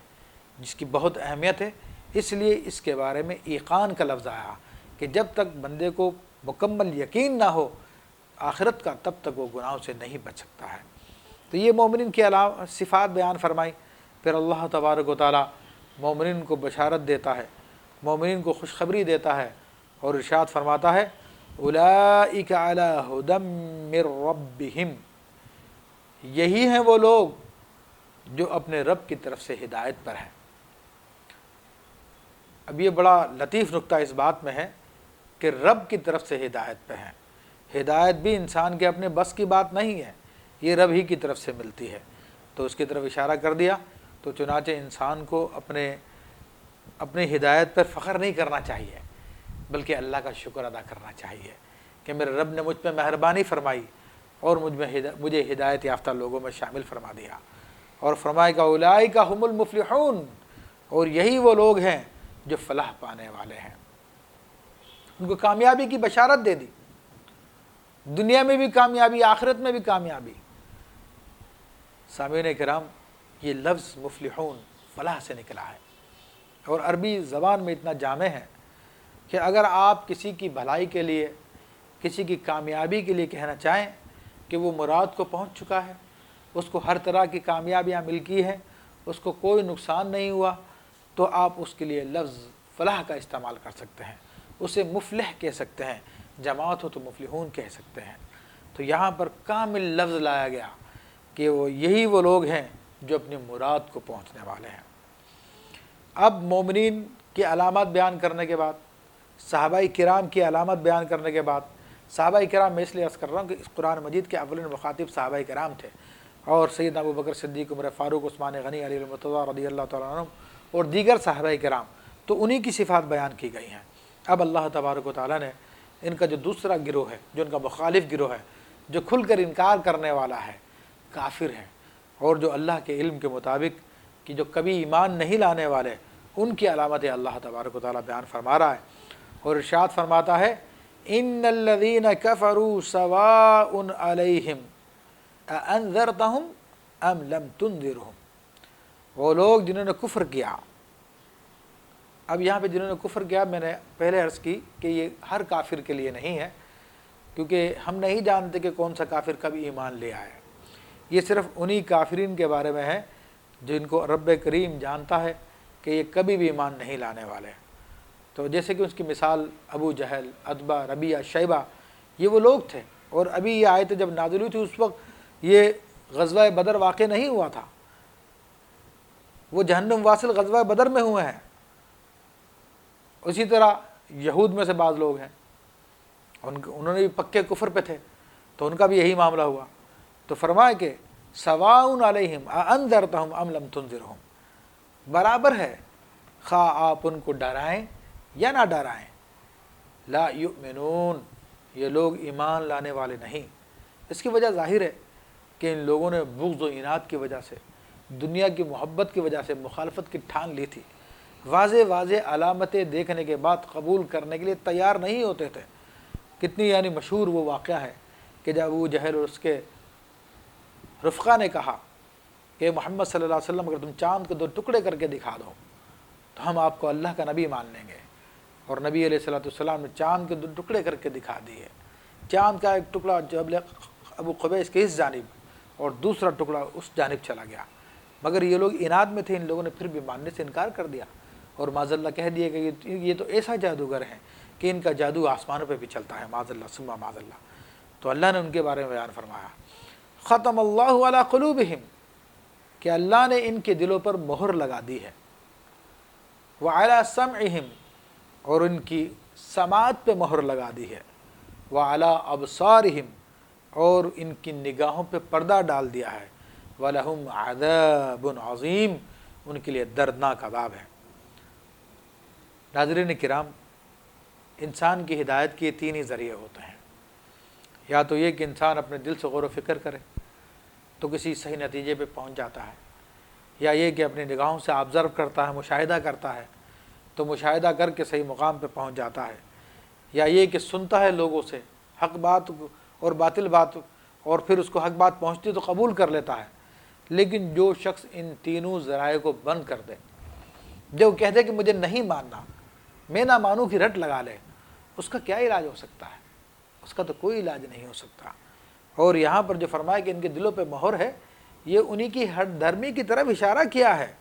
جس کی بہت اہمیت ہے، اس لیے اس کے بارے میں ایقان کا لفظ آیا کہ جب تک بندے کو مکمل یقین نہ ہو آخرت کا تب تک وہ گناہوں سے نہیں بچ سکتا ہے۔ تو یہ مومنین کی صفات بیان فرمائی۔ پھر اللہ تبارک و تعالیٰ مومنین کو بشارت دیتا ہے، مومنین کو خوشخبری دیتا ہے، اور ارشاد فرماتا ہے اولئک علی ھدی من ربہم، یہی ہیں وہ لوگ جو اپنے رب کی طرف سے ہدایت پر ہیں۔ اب یہ بڑا لطیف نکتہ اس بات میں ہے کہ رب کی طرف سے ہدایت پہ ہیں۔ ہدایت بھی انسان کے اپنے بس کی بات نہیں ہے، یہ رب ہی کی طرف سے ملتی ہے، تو اس کی طرف اشارہ کر دیا۔ تو چنانچہ انسان کو اپنے ہدایت پر فخر نہیں کرنا چاہیے، بلکہ اللہ کا شکر ادا کرنا چاہیے کہ میرے رب نے مجھ پہ مہربانی فرمائی اور مجھے ہدایت یافتہ لوگوں میں شامل فرما دیا، اور فرمائے گا اولئک ھم المفلحون، اور یہی وہ لوگ ہیں جو فلاح پانے والے ہیں۔ ان کو کامیابی کی بشارت دے دی، دنیا میں بھی کامیابی، آخرت میں بھی کامیابی۔ سامعین کرام، یہ لفظ مفلحون فلاح سے نکلا ہے، اور عربی زبان میں اتنا جامع ہے کہ اگر آپ کسی کی بھلائی کے لیے، کسی کی کامیابی کے لیے کہنا چاہیں کہ وہ مراد کو پہنچ چکا ہے، اس کو ہر طرح کی کامیابیاں مل کی ہیں، اس کو کوئی نقصان نہیں ہوا، تو آپ اس کے لیے لفظ فلاح کا استعمال کر سکتے ہیں، اسے مفلح کہہ سکتے ہیں، جماعت ہو تو مفلحون کہہ سکتے ہیں۔ تو یہاں پر کامل لفظ لایا گیا کہ یہی وہ لوگ ہیں جو اپنی مراد کو پہنچنے والے ہیں۔ اب مومنین کی علامات بیان کرنے کے بعد، صحابہ کرام کی علامت بیان کرنے کے بعد، صحابہ کرام میں اس لیے عرض کر رہا ہوں کہ اس قرآن مجید کے اولین مخاطب صحابہ کرام تھے، اور سیدنا ابو بکر صدیق، عمر فاروق، عثمان غنی، علی المرتضیٰ رضی اللہ تعالیٰ عنہ اور دیگر صحابہ کرام، تو انہی کی صفات بیان کی گئی ہیں۔ اب اللہ تبارک و تعالیٰ نے ان کا جو دوسرا گروہ ہے، جو ان کا مخالف گروہ ہے، جو کھل کر انکار کرنے والا ہے، کافر ہے، اور جو اللہ کے علم کے مطابق کہ جو کبھی ایمان نہیں لانے والے، ان کی علامتیں اللہ تبارک و تعالیٰ بیان فرما رہا ہے، اور ارشاد فرماتا ہے ان الذین کفروا سواء علیہم اانذرتہم ام لم تنذرہم، وہ لوگ جنہوں نے کفر کیا۔ اب یہاں پہ جنہوں نے کفر کیا، میں نے پہلے عرض کی کہ یہ ہر کافر کے لیے نہیں ہے، کیونکہ ہم نہیں جانتے کہ کون سا کافر کب ایمان لے آیا. یہ صرف انہی کافرین کے بارے میں ہے جن کو رب کریم جانتا ہے کہ یہ کبھی بھی ایمان نہیں لانے والے. تو جیسے کہ اس کی مثال ابو جہل، عتبہ، ربیعہ، شیبہ، یہ وہ لوگ تھے. اور ابھی یہ آیت جب نازل ہوئی تھی اس وقت یہ غزوہ بدر واقع نہیں ہوا تھا، وہ جہنم واصل غزوہ بدر میں ہوئے ہیں. اسی طرح یہود میں سے بعض لوگ ہیں، انہوں نے بھی پکے کفر پہ تھے تو ان کا بھی یہی معاملہ ہوا. تو فرمایا کہ سواء علیہم اانذرتہم ام لم تنذرہم، برابر ہے خواہ آپ ان کو ڈرائیں یا نہ ڈرائیں. لا یؤمنون، یہ لوگ ایمان لانے والے نہیں. اس کی وجہ ظاہر ہے کہ ان لوگوں نے بغض و عناد کی وجہ سے، دنیا کی محبت کی وجہ سے مخالفت کی ٹھان لی تھی. واضح واضح علامتیں دیکھنے کے بعد قبول کرنے کے لیے تیار نہیں ہوتے تھے. کتنی یعنی مشہور وہ واقعہ ہے کہ جب ابو جہل اور اس کے رفقا نے کہا کہ محمد صلی اللہ علیہ وسلم اگر تم چاند کو 2 ٹکڑے کر کے دکھا دو تو ہم آپ کو اللہ کا نبی مان لیں گے. اور نبی علیہ السلام نے چاند کے 2 ٹکڑے کر کے دکھا دیے. چاند کا ایک ٹکڑا جبل ابو قبیس کے اس جانب اور دوسرا ٹکڑا اس جانب چلا گیا. مگر یہ لوگ عناد میں تھے، ان لوگوں نے پھر بھی ماننے سے انکار کر دیا اور معاذ اللہ کہہ دیا کہ یہ تو ایسا جادوگر ہے کہ ان کا جادو آسمانوں پہ بھی چلتا ہے، معاذ اللہ ثم معاذ اللہ. تو اللہ نے ان کے بارے میں بیان فرمایا ختم اللہ علی قلوبہم، کہ اللہ نے ان کے دلوں پر مہر لگا دی ہے. وعلی سمعہم، اور ان کی سماعت پہ مہر لگا دی ہے. وعلی ابصارہم، اور ان کی نگاہوں پہ پردہ ڈال دیا ہے. وَلَهُمْ عَذَابٌ عَظِيمٌ، ان کے لیے دردناک عذاب ہے. ناظرین کرام، انسان کی ہدایت کے 3 ہی ذریعے ہوتے ہیں. یا تو یہ کہ انسان اپنے دل سے غور و فکر کرے تو کسی صحیح نتیجے پہ پہنچ جاتا ہے، یا یہ کہ اپنی نگاہوں سے آبزرو کرتا ہے، مشاہدہ کرتا ہے تو مشاہدہ کر کے صحیح مقام پہ پہنچ جاتا ہے، یا یہ کہ سنتا ہے لوگوں سے حق بات اور باطل بات اور پھر اس کو حق بات پہنچتی تو قبول کر لیتا ہے. لیکن جو شخص ان تینوں ذرائع کو بند کر دے، جو کہتے کہ مجھے نہیں ماننا، میں نہ مانوں کی رٹ لگا لے، اس کا کیا علاج ہو سکتا ہے؟ اس کا تو کوئی علاج نہیں ہو سکتا. اور یہاں پر جو فرمایا کہ ان کے دلوں پہ مہر ہے، یہ انہی کی ہٹ دھرمی کی طرف اشارہ کیا ہے.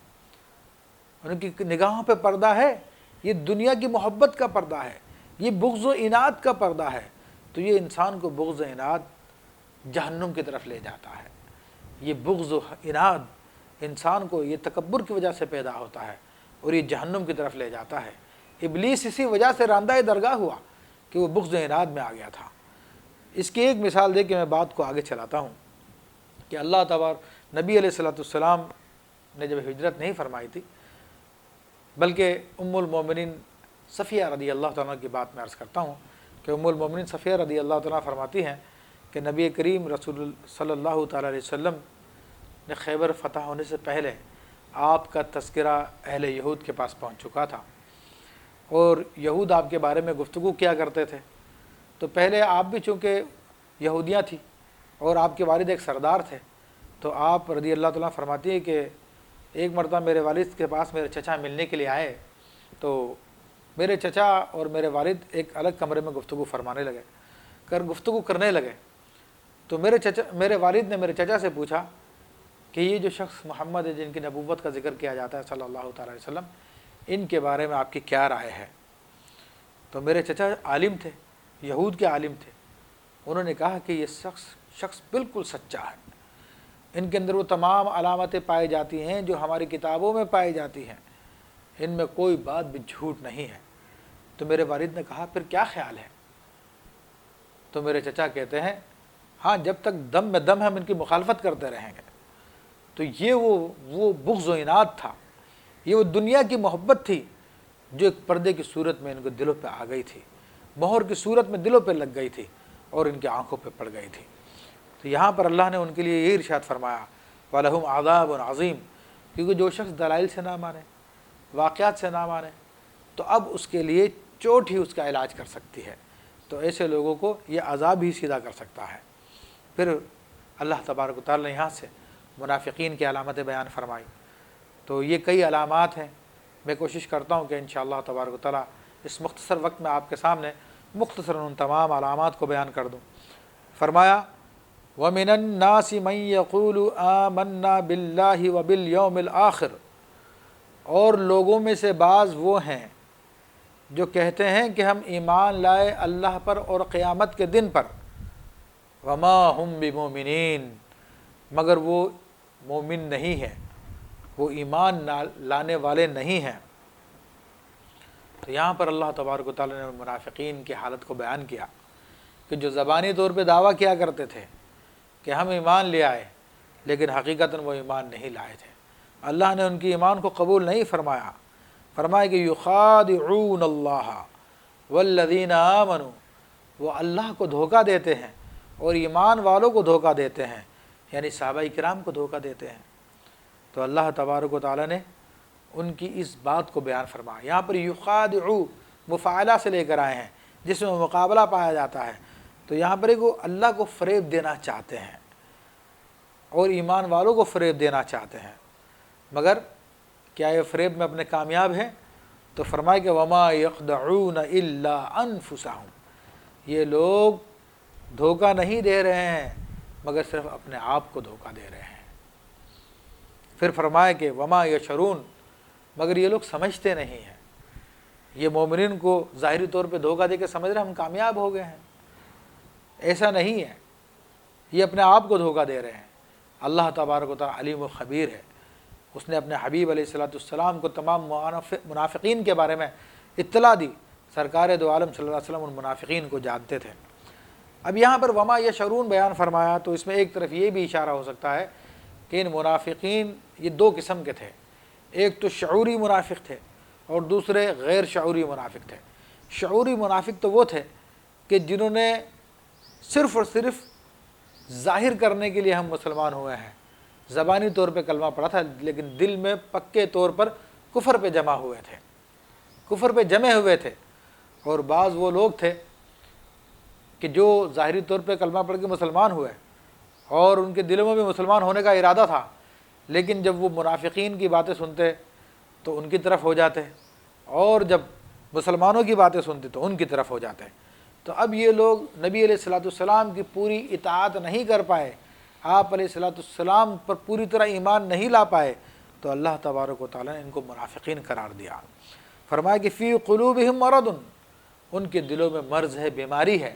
ان کی نگاہوں پہ پردہ ہے، یہ دنیا کی محبت کا پردہ ہے، یہ بغض و عناد کا پردہ ہے. تو یہ انسان کو بغض و عناد جہنم کی طرف لے جاتا ہے. یہ بغض و عناد انسان کو یہ تکبر کی وجہ سے پیدا ہوتا ہے اور یہ جہنم کی طرف لے جاتا ہے. ابلیس اسی وجہ سے راندہ درگاہ ہوا کہ وہ بغض و عناد میں آ گیا تھا. اس کی ایک مثال دے کے میں بات کو آگے چلاتا ہوں کہ اللہ تبارک نبی علیہ السلام نے جب ہجرت نہیں فرمائی تھی، بلکہ ام المومنین صفیہ رضی اللہ تعالیٰ کی بات میں عرض کرتا ہوں کہ ام المومنین صفیہ رضی اللہ تعالیٰ فرماتی ہیں کہ نبی کریم رسول صلی اللہ تعالیٰ علیہ وسلم نے خیبر فتح ہونے سے پہلے آپ کا تذکرہ اہل یہود کے پاس پہنچ چکا تھا اور یہود آپ کے بارے میں گفتگو کیا کرتے تھے. تو پہلے آپ بھی چونکہ یہودیاں تھیں اور آپ کے والد ایک سردار تھے، تو آپ رضی اللہ تعالیٰ فرماتی ہے کہ ایک مرتبہ میرے والد کے پاس میرے چچا ملنے کے لیے آئے تو میرے چچا اور میرے والد ایک الگ کمرے میں گفتگو فرمانے لگے، گفتگو کرنے لگے. تو میرے والد نے میرے چچا سے پوچھا کہ یہ جو شخص محمد ہے جن کی نبوت کا ذکر کیا جاتا ہے صلی اللہ تعالیٰ علیہ وسلم، ان کے بارے میں آپ کی کیا رائے ہے؟ تو میرے چچا عالم تھے، یہود کے عالم تھے. انہوں نے کہا کہ یہ شخص بالکل سچا ہے، ان کے اندر وہ تمام علامتیں پائی جاتی ہیں جو ہماری کتابوں میں پائی جاتی ہیں، ان میں کوئی بات بھی جھوٹ نہیں ہے. تو میرے والد نے کہا پھر کیا خیال ہے؟ تو میرے چچا کہتے ہیں ہاں جب تک دم میں دم ہم ان کی مخالفت کرتے رہیں گے. تو یہ وہ بغض و عناد تھا، یہ وہ دنیا کی محبت تھی جو ایک پردے کی صورت میں ان کو دلوں پہ آ گئی تھی، مہر کی صورت میں دلوں پہ لگ گئی تھی اور ان کی آنکھوں پہ پڑ گئی تھی. تو یہاں پر اللہ نے ان کے لیے یہ ارشاد فرمایا وَلَهُمْ عَذَابٌ عَظِيمٌ، کیونکہ جو شخص دلائل سے نہ مانے، واقعات سے نہ مانے، تو اب اس کے لیے چوٹ ہی اس کا علاج کر سکتی ہے. تو ایسے لوگوں کو یہ عذاب ہی سیدھا کر سکتا ہے. پھر اللہ تبارک و تعالیٰ نے یہاں سے منافقین کی علامتیں بیان فرمائی. تو یہ کئی علامات ہیں، میں کوشش کرتا ہوں کہ انشاءاللہ تبارک و تعالیٰ اس مختصر وقت میں آپ کے سامنے مختصراً ان تمام علامات کو بیان کر دوں۔ فرمایا وَمِنَ النَّاسِ مَن يَقُولُ آمَنَّا بِاللَّهِ وَبِالْيَوْمِ الْآخِرِ، اور لوگوں میں سے بعض وہ ہیں جو کہتے ہیں کہ ہم ایمان لائے اللہ پر اور قیامت کے دن پر، وَمَا هُمْ بِمُؤْمِنِينَ، مگر وہ مومن نہیں ہیں، وہ ایمان لانے والے نہیں ہیں۔ تو یہاں پر اللہ تبارک و تعالیٰ نے منافقین کی حالت کو بیان کیا کہ جو زبانی طور پہ دعویٰ کیا کرتے تھے کہ ہم ایمان لے آئے، لیکن حقیقتاً وہ ایمان نہیں لائے تھے۔ اللہ نے ان کی ایمان کو قبول نہیں فرمایا، فرمایا کہ یخادعون اللہ والذین آمنوا، وہ اللہ کو دھوکہ دیتے ہیں اور ایمان والوں کو دھوکہ دیتے ہیں، یعنی صحابہ کرام کو دھوکہ دیتے ہیں۔ تو اللہ تبارک و تعالیٰ نے ان کی اس بات کو بیان فرمایا۔ یہاں پر یخادعو مفاعلہ سے لے کر آئے ہیں جس میں مقابلہ پایا جاتا ہے۔ تو یہاں پر وہ اللہ کو فریب دینا چاہتے ہیں اور ایمان والوں کو فریب دینا چاہتے ہیں، مگر کیا یہ فریب میں اپنے کامیاب ہیں؟ تو فرمائے کہ وما یخدعون الا انفسہم، یہ لوگ دھوکہ نہیں دے رہے ہیں مگر صرف اپنے آپ کو دھوکہ دے رہے ہیں۔ پھر فرمائے کہ وما یشعرون، مگر یہ لوگ سمجھتے نہیں ہیں۔ یہ مومنین کو ظاہری طور پہ دھوکہ دے کے سمجھ رہے ہیں ہم کامیاب ہو گئے ہیں، ایسا نہیں ہے، یہ اپنے آپ کو دھوکہ دے رہے ہیں۔ اللہ تبارک و تعالیٰ علیم و خبیر ہے، اس نے اپنے حبیب علیہ السلام کو تمام منافقین کے بارے میں اطلاع دی۔ سرکار دو عالم صلی اللہ علیہ وسلم ان منافقین کو جانتے تھے۔ اب یہاں پر وما یشعرون بیان فرمایا تو اس میں ایک طرف یہ بھی اشارہ ہو سکتا ہے کہ ان منافقین یہ دو قسم کے تھے، ایک تو شعوری منافق تھے اور دوسرے غیر شعوری منافق تھے۔ شعوری منافق تو وہ تھے کہ جنہوں نے صرف اور صرف ظاہر کرنے کے لیے ہم مسلمان ہوئے ہیں، زبانی طور پہ کلمہ پڑھا تھا لیکن دل میں پکے طور پر کفر پہ جمع ہوئے تھے، کفر پہ جمے ہوئے تھے۔ اور بعض وہ لوگ تھے کہ جو ظاہری طور پہ کلمہ پڑھ کے مسلمان ہوئے اور ان کے دلوں میں بھی مسلمان ہونے کا ارادہ تھا، لیکن جب وہ منافقین کی باتیں سنتے تو ان کی طرف ہو جاتے اور جب مسلمانوں کی باتیں سنتے تو ان کی طرف ہو جاتے۔ تو اب یہ لوگ نبی علیہ السلام کی پوری اطاعت نہیں کر پائے، آپ علیہ السلام پر پوری طرح ایمان نہیں لا پائے، تو اللہ تبارک و تعالیٰ نے ان کو منافقین قرار دیا۔ فرمایا کہ فی قلوبہم مرض، ان کے دلوں میں مرض ہے، بیماری ہے۔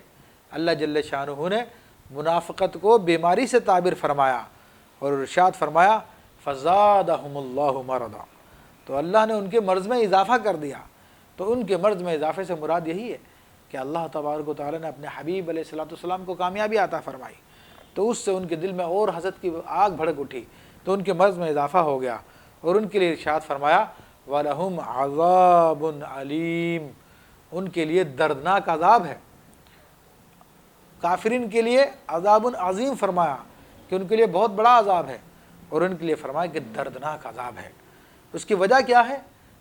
اللہ جل شانہ نے منافقت کو بیماری سے تعبیر فرمایا اور ارشاد فرمایا فزادہم اللہ مرضا، تو اللہ نے ان کے مرض میں اضافہ کر دیا۔ تو ان کے مرض میں اضافے سے مراد یہی ہے کہ اللہ تبارک و تعالیٰ نے اپنے حبیب علیہ السلام کو کامیابی عطا فرمائی، تو اس سے ان کے دل میں اور حسد کی آگ بھڑک اٹھی، تو ان کے مرض میں اضافہ ہو گیا اور ان کے لیے ارشاد فرمایا وَلَهُمْ عَذَابٌ عَلِيمٌ، ان کے لیے دردناک عذاب ہے۔ کافرین کے لیے عذاب عظیم فرمایا کہ ان کے لیے بہت بڑا عذاب ہے، اور ان کے لیے فرمایا کہ دردناک عذاب ہے۔ اس کی وجہ کیا ہے؟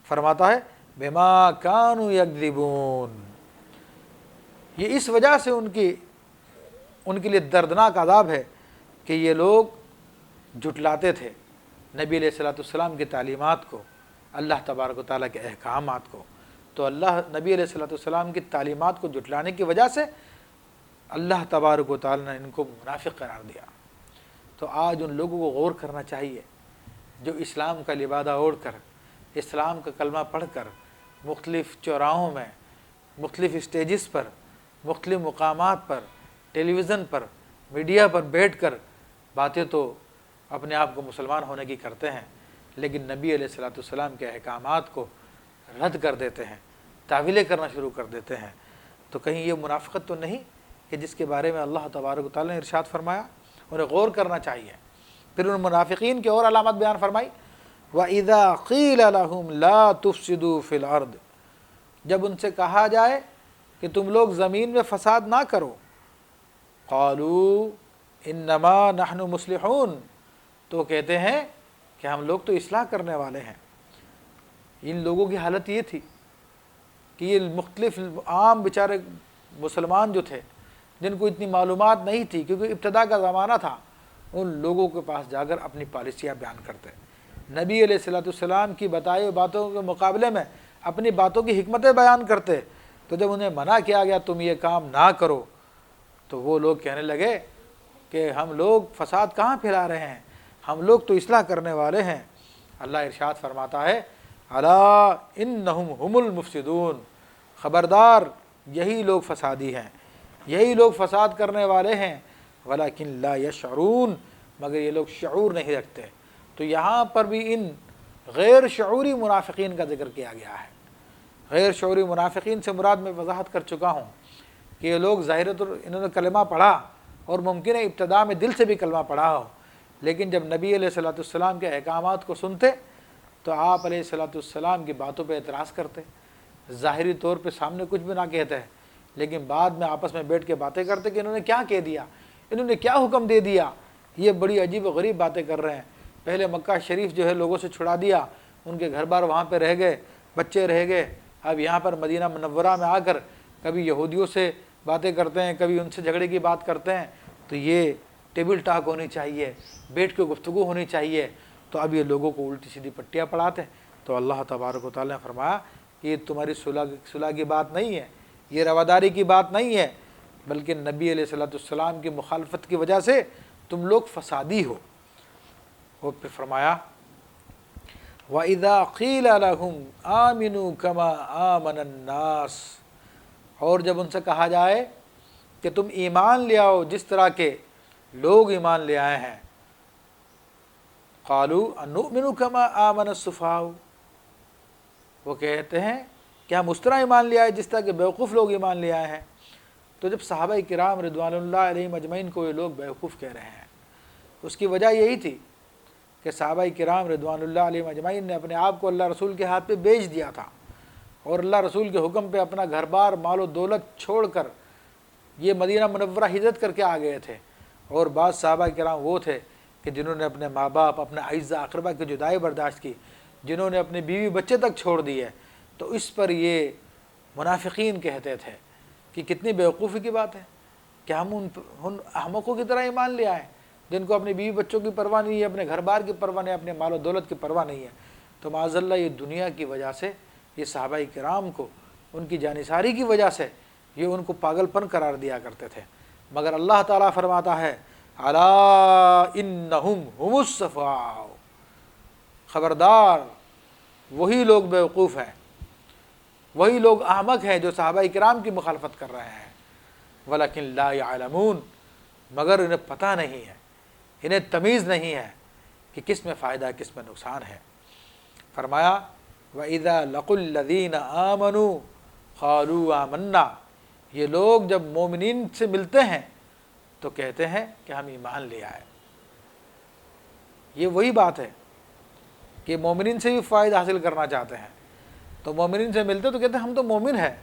فرماتا ہے بما کانوا یکذبون، یہ اس وجہ سے ان کے لیے دردناک عذاب ہے کہ یہ لوگ جھٹلاتے تھے نبی علیہ السلام کی تعلیمات کو، اللہ تبارک و تعالیٰ کے احکامات کو۔ تو اللہ نبی علیہ السلام کی تعلیمات کو جھٹلانے کی وجہ سے اللہ تبارک و تعالیٰ نے ان کو منافق قرار دیا۔ تو آج ان لوگوں کو غور کرنا چاہیے جو اسلام کا لبادہ اوڑھ کر، اسلام کا کلمہ پڑھ کر مختلف چوراہوں میں، مختلف اسٹیجز پر، مختلف مقامات پر، ٹیلی ویژن پر، میڈیا پر بیٹھ کر باتیں تو اپنے آپ کو مسلمان ہونے کی کرتے ہیں، لیکن نبی علیہ السلام کے احکامات کو رد کر دیتے ہیں، تعویلیں کرنا شروع کر دیتے ہیں۔ تو کہیں یہ منافقت تو نہیں کہ جس کے بارے میں اللہ تبارک و تعالیٰ نے ارشاد فرمایا؟ انہیں غور کرنا چاہیے۔ پھر ان منافقین کی اور علامت بیان فرمائی وَإِذَا قِيلَ لَهُمْ لَا تُفْسِدُوا فِي الْأَرْضِ، جب ان سے کہا جائے کہ تم لوگ زمین میں فساد نہ کرو، قَالُوا إِنَّمَا نَحْنُ مُصْلِحُونَ، تو کہتے ہیں کہ ہم لوگ تو اصلاح کرنے والے ہیں۔ ان لوگوں کی حالت یہ تھی کہ یہ مختلف عام بیچارے مسلمان جو تھے جن کو اتنی معلومات نہیں تھی کیونکہ ابتدا کا زمانہ تھا، ان لوگوں کے پاس جا کر اپنی پالیسیاں بیان کرتے، نبی علیہ السلام کی بتائی باتوں کے مقابلے میں اپنی باتوں کی حکمتیں بیان کرتے، تو جب انہیں منع کیا گیا تم یہ کام نہ کرو تو وہ لوگ کہنے لگے کہ ہم لوگ فساد کہاں پھیلا رہے ہیں، ہم لوگ تو اصلاح کرنے والے ہیں۔ اللہ ارشاد فرماتا ہے الا انہم هم المفسدون، خبردار یہی لوگ فسادی ہیں، یہی لوگ فساد کرنے والے ہیں، ولکن لا یشعرون، مگر یہ لوگ شعور نہیں رکھتے۔ تو یہاں پر بھی ان غیر شعوری منافقین کا ذکر کیا گیا ہے۔ غیر شعوری منافقین سے مراد میں وضاحت کر چکا ہوں کہ یہ لوگ ظاہر طور انہوں نے کلمہ پڑھا اور ممکن ہے ابتدا میں دل سے بھی کلمہ پڑھا ہو، لیکن جب نبی علیہ الصلوۃ والسلام کے احکامات کو سنتے تو آپ علیہ الصلوۃ والسلام کی باتوں پہ اعتراض کرتے، ظاہری طور پہ سامنے کچھ بھی نہ کہتے ہیں، لیکن بعد میں آپس میں بیٹھ کے باتیں کرتے کہ انہوں نے کیا کہہ دیا، انہوں نے کیا حکم دے دیا، یہ بڑی عجیب و غریب باتیں کر رہے ہیں۔ پہلے مکہ شریف جو ہے لوگوں سے چھڑا دیا، ان کے گھر بار وہاں پہ رہ گئے، بچے رہ گئے، اب یہاں پر مدینہ منورہ میں آ کر کبھی یہودیوں سے باتیں کرتے ہیں، کبھی ان سے جھگڑے کی بات کرتے ہیں۔ تو یہ ٹیبل ٹاک ہونی چاہیے، بیٹھ کے گفتگو ہونی چاہیے، تو اب یہ لوگوں کو الٹی سیدھی پٹیاں پڑھاتے ہیں۔ تو اللہ تبارک و تعالیٰ نے فرمایا کہ یہ تمہاری صلح کی بات نہیں ہے، یہ رواداری کی بات نہیں ہے، بلکہ نبی علیہ الصلوۃ والسلام کی مخالفت کی وجہ سے تم لوگ فسادی ہو۔ اور پھر فرمایا وَإِذَا قِيلَ لَهُمْ آمِنُوا كَمَا آمَنَ النَّاسِ، اور جب ان سے کہا جائے کہ تم ایمان لے آؤ جس طرح کے لوگ ایمان لے آئے ہیں، قَالُوا أَنُؤْمِنُ كَمَا آمَنَ السُّفَهَاءُ، وہ کہتے ہیں کہ ہم اس طرح ایمان لے آئے جس طرح کہ بیوقوف لوگ ایمان لے آئے ہیں۔ تو جب صحابہ کرام رضوان اللہ علیہم اجمعین کو یہ لوگ بیوقوف کہہ رہے ہیں، اس کی وجہ یہی تھی کہ صحابہ کرام رضوان اللہ علیہم اجمعین نے اپنے آپ کو اللہ رسول کے ہاتھ پہ بیچ دیا تھا، اور اللہ رسول کے حکم پہ اپنا گھر بار مال و دولت چھوڑ کر یہ مدینہ منورہ ہجرت کر کے آ گئے تھے۔ اور بعض صحابہ کرام وہ تھے کہ جنہوں نے اپنے ماں باپ، اپنے اعزاء اقربا کی جدائی برداشت کی، جنہوں نے اپنے بیوی بچے تک چھوڑ دیے۔ تو اس پر یہ منافقین کہتے تھے کہ کتنی بیوقوفی کی بات ہے کہ ہم ان احمقوں کی طرح ایمان لے آئیں جن کو اپنے بیوی بچوں کی پرواہ نہیں ہے، اپنے گھر بار کی پرواہ نہیں ہے، اپنے مال و دولت کی پرواہ نہیں ہے۔ تو معاذ اللہ یہ دنیا کی وجہ سے، یہ صحابہ کرام کو ان کی جانثاری کی وجہ سے یہ ان کو پاگل پن قرار دیا کرتے تھے، مگر اللہ تعالیٰ فرماتا ہے الا انہم ہم الصفاء، خبردار وہی لوگ بیوقوف ہیں، وہی لوگ احمق ہیں جو صحابہ کرام کی مخالفت کر رہے ہیں، ولکن لا يعلمون، مگر انہیں پتہ نہیں ہے، انہیں تمیز نہیں ہے کہ کس میں فائدہ کس میں نقصان ہے۔ فرمایا وَإِذَا لَقُوا الَّذِينَ آمَنُوا قَالُوا آمَنَّا، یہ لوگ جب مومنین سے ملتے ہیں تو کہتے ہیں کہ ہم ایمان لے آئے۔ یہ وہی بات ہے کہ مومنین سے بھی فائدہ حاصل کرنا چاہتے ہیں، تو مومنین سے ملتے تو کہتے ہیں ہم تو مومن ہیں،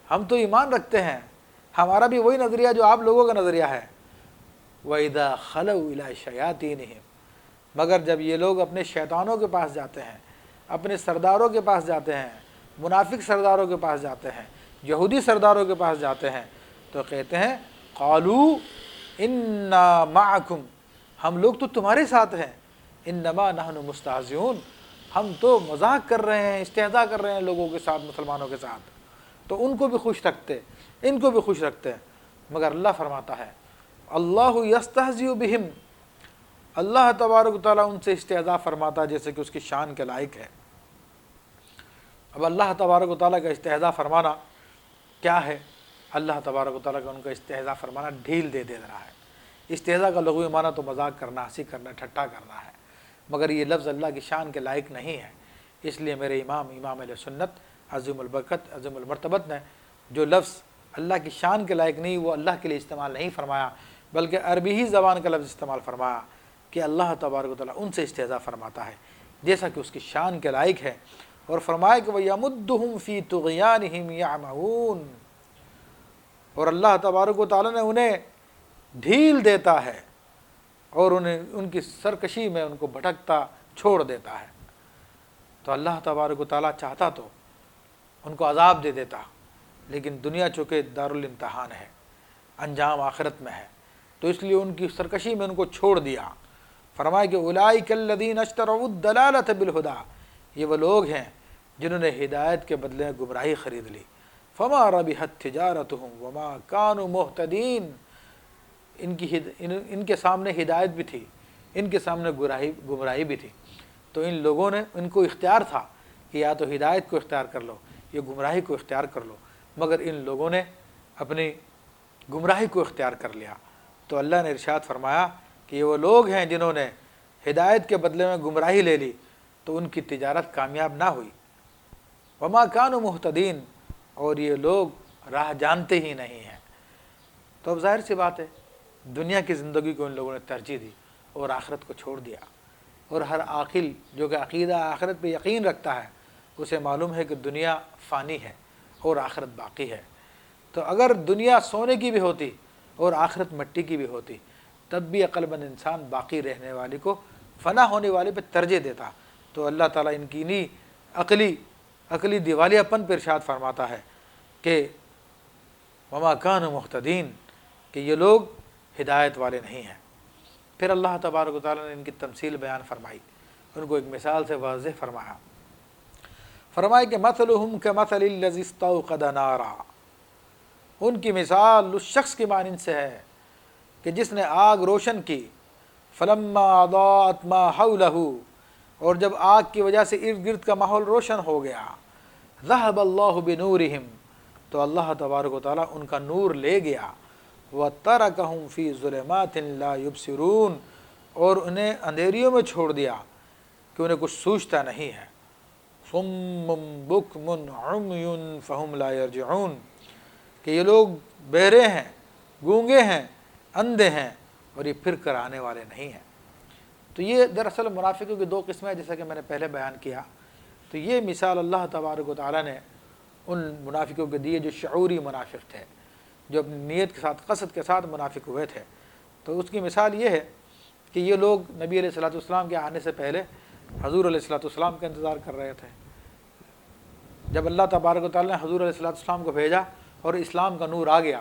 ہم تو ایمان رکھتے ہیں، ہمارا بھی وہی نظریہ جو آپ لوگوں کا نظریہ ہے۔ وَإِذَا خَلَوْا إِلَىٰ شَيَاطِينِهِمْ، مگر جب یہ لوگ اپنے شیطانوں کے پاس جاتے ہیں، اپنے سرداروں کے پاس جاتے ہیں، منافق سرداروں کے پاس جاتے ہیں، یہودی سرداروں کے پاس جاتے ہیں، تو کہتے ہیں قَالُوا إِنَّا مَعَكُمْ، ہم لوگ تو تمہارے ساتھ ہیں، إِنَّمَا نَحْنُ مُسْتَهْزِئُونَ، ہم تو مذاق کر رہے ہیں، استہزاء کر رہے ہیں لوگوں کے ساتھ، مسلمانوں کے ساتھ۔ تو ان کو بھی خوش رکھتے، ان کو بھی خوش رکھتے، مگر اللہ فرماتا ہے اللہ یستہزئ بہم، اللہ تبارک و تعالیٰ ان سے استہزاء فرماتا جیسے کہ اس کی شان کے لائق ہے۔ اب اللہ تبارک و تعالیٰ کا استہزاء فرمانا کیا ہے؟ اللہ تبارک و تعالیٰ کا ان کا استہزاء فرمانا ڈھیل دے رہا ہے۔ استہزاء کا لغوی معنی تو مذاق کرنا، ہنسی کرنا، ٹھٹا کرنا ہے، مگر یہ لفظ اللہ کی شان کے لائق نہیں ہے۔ اس لیے میرے امام اہل سنت عظیم البرکت عظیم المرتبت نے جو لفظ اللہ کی شان کے لائق نہیں وہ اللہ کے لیے استعمال نہیں فرمایا، بلکہ عربی ہی زبان کا لفظ استعمال فرمایا کہ اللہ تبارک و تعالیٰ ان سے استہزاء فرماتا ہے جیسا کہ اس کی شان کے لائق ہے، اور فرمایا کہ وَيَمُدُّهُمْ فِي طُغْيَانِهِمْ يَعْمَهُونَ، اور اللہ تبارک و تعالیٰ نے انہیں ڈھیل دیتا ہے اور انہیں ان کی سرکشی میں ان کو بھٹکتا چھوڑ دیتا ہے۔ تو اللہ تبارک و تعالیٰ چاہتا تو ان کو عذاب دے دیتا، لیکن دنیا چونکہ دارالامتحان ہے، انجام آخرت میں ہے، تو اس لیے ان کی سرکشی میں ان کو چھوڑ دیا۔ فرمایا کہ اولئک الذین اشتروا الضلالۃ بالہدی، یہ وہ لوگ ہیں جنہوں نے ہدایت کے بدلے گمراہی خرید لی۔ فما ربحت تجارتهم وما كانوا مهتدین، ان کے سامنے ہدایت بھی تھی، ان کے سامنے گمراہی بھی تھی، تو ان لوگوں نے، ان کو اختیار تھا کہ یا تو ہدایت کو اختیار کر لو یا گمراہی کو اختیار کر لو، مگر ان لوگوں نے اپنی گمراہی کو اختیار کر لیا۔ تو اللہ نے ارشاد فرمایا کہ یہ وہ لوگ ہیں جنہوں نے ہدایت کے بدلے میں گمراہی لے لی، تو ان کی تجارت کامیاب نہ ہوئی۔ وما كانوا مہتدین، اور یہ لوگ راہ جانتے ہی نہیں ہیں۔ تو اب ظاہر سی بات ہے، دنیا کی زندگی کو ان لوگوں نے ترجیح دی اور آخرت کو چھوڑ دیا، اور ہر عاقل جو کہ عقیدہ آخرت پہ یقین رکھتا ہے اسے معلوم ہے کہ دنیا فانی ہے اور آخرت باقی ہے۔ تو اگر دنیا سونے کی بھی ہوتی اور آخرت مٹی کی بھی ہوتی، تب بھی عقل مند انسان باقی رہنے والی کو فنا ہونے والے پہ ترجیح دیتا۔ تو اللہ تعالیٰ ان کی انہی عقلی دیوالیہ پن پر ارشاد فرماتا ہے کہ وما كانوا مہتدین، کہ یہ لوگ ہدایت والے نہیں ہیں۔ پھر اللہ تبارک و تعالیٰ نے ان کی تمثیل بیان فرمائی، ان کو ایک مثال سے واضح فرمایا کہ مثلہم کمثل الذی استوقد نارا، ان کی مثال اس شخص کی مانند سے ہے کہ جس نے آگ روشن کی، فلما اضاءت ما حولہ، اور جب آگ کی وجہ سے ارد گرد کا ماحول روشن ہو گیا، ذہب اللہ بنورہم، تو اللہ تبارک و تعالیٰ ان کا نور لے گیا، وَتَرَكَهُمْ فِي ظُلُمَاتٍ لَا يُبْصِرُونَ، اور انہیں اندھیریوں میں چھوڑ دیا کہ انہیں کچھ سوچتا نہیں ہے، صُمٌّ بُكْمٌ عُمْيٌ فَهُمْ لَا يَرْجِعُونَ، کہ یہ لوگ بہرے ہیں، گونگے ہیں، اندھے ہیں، اور یہ پھر کر آنے والے نہیں ہیں۔ تو یہ دراصل منافقوں کی دو قسمیں، جیسا کہ میں نے پہلے بیان کیا۔ تو یہ مثال اللہ تبارک و تعالیٰ نے ان منافقوں کے دیے جو شعوری منافق تھے، جو اپنی نیت کے ساتھ، قصد کے ساتھ منافق ہوئے تھے۔ تو اس کی مثال یہ ہے کہ یہ لوگ نبی علیہ الصلوۃ والسلام کے آنے سے پہلے حضور علیہ الصلوۃ والسلام کا انتظار کر رہے تھے۔ جب اللہ تبارک و تعالیٰ نے حضور علیہ الصلوۃ والسلام کو بھیجا اور اسلام کا نور آ گیا،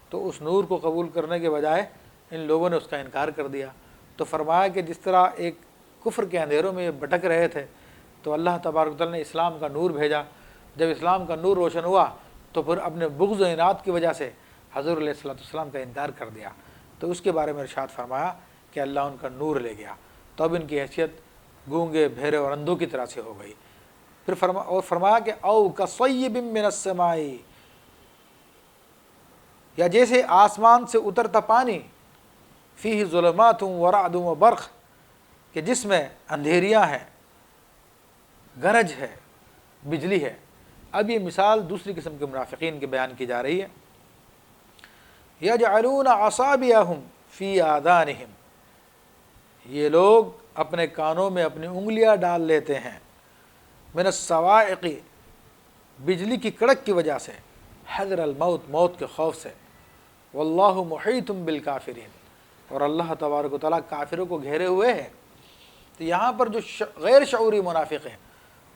تو اس نور کو قبول کرنے کے بجائے ان لوگوں نے اس کا انکار کر دیا۔ تو فرمایا کہ جس طرح ایک کفر کے اندھیروں میں یہ بھٹک رہے تھے، تو اللہ تبارک و تعالیٰ نے اسلام کا نور بھیجا۔ جب اسلام کا نور روشن ہوا تو پھر اپنے بغض و عناد کی وجہ سے حضور علیہ الصلوۃ والسلام کا انکار کر دیا۔ تو اس کے بارے میں ارشاد فرمایا کہ اللہ ان کا نور لے گیا، تو اب ان کی حیثیت گونگے، بہرے اور اندھوں کی طرح سے ہو گئی۔ پھر فرمایا کہ او کصیب من السماء، یا جیسے آسمان سے اترتا پانی، فیہ ظلمات ورعد وبرق، کہ جس میں اندھیریاں ہیں، گرج ہے، بجلی ہے۔ اب یہ مثال دوسری قسم کے منافقین کی بیان کی جا رہی ہے۔ یجعلون اصابعہم فی آذانہم، یہ لوگ اپنے کانوں میں اپنی انگلیاں ڈال لیتے ہیں، من الصواعق، بجلی کی کڑک کی وجہ سے، حذر الموت، موت کے خوف سے، واللہ محیط بالکافرین، اور اللہ تبارک و تعالیٰ کافروں کو گھیرے ہوئے ہیں۔ تو یہاں پر جو غیر شعوری منافق ہیں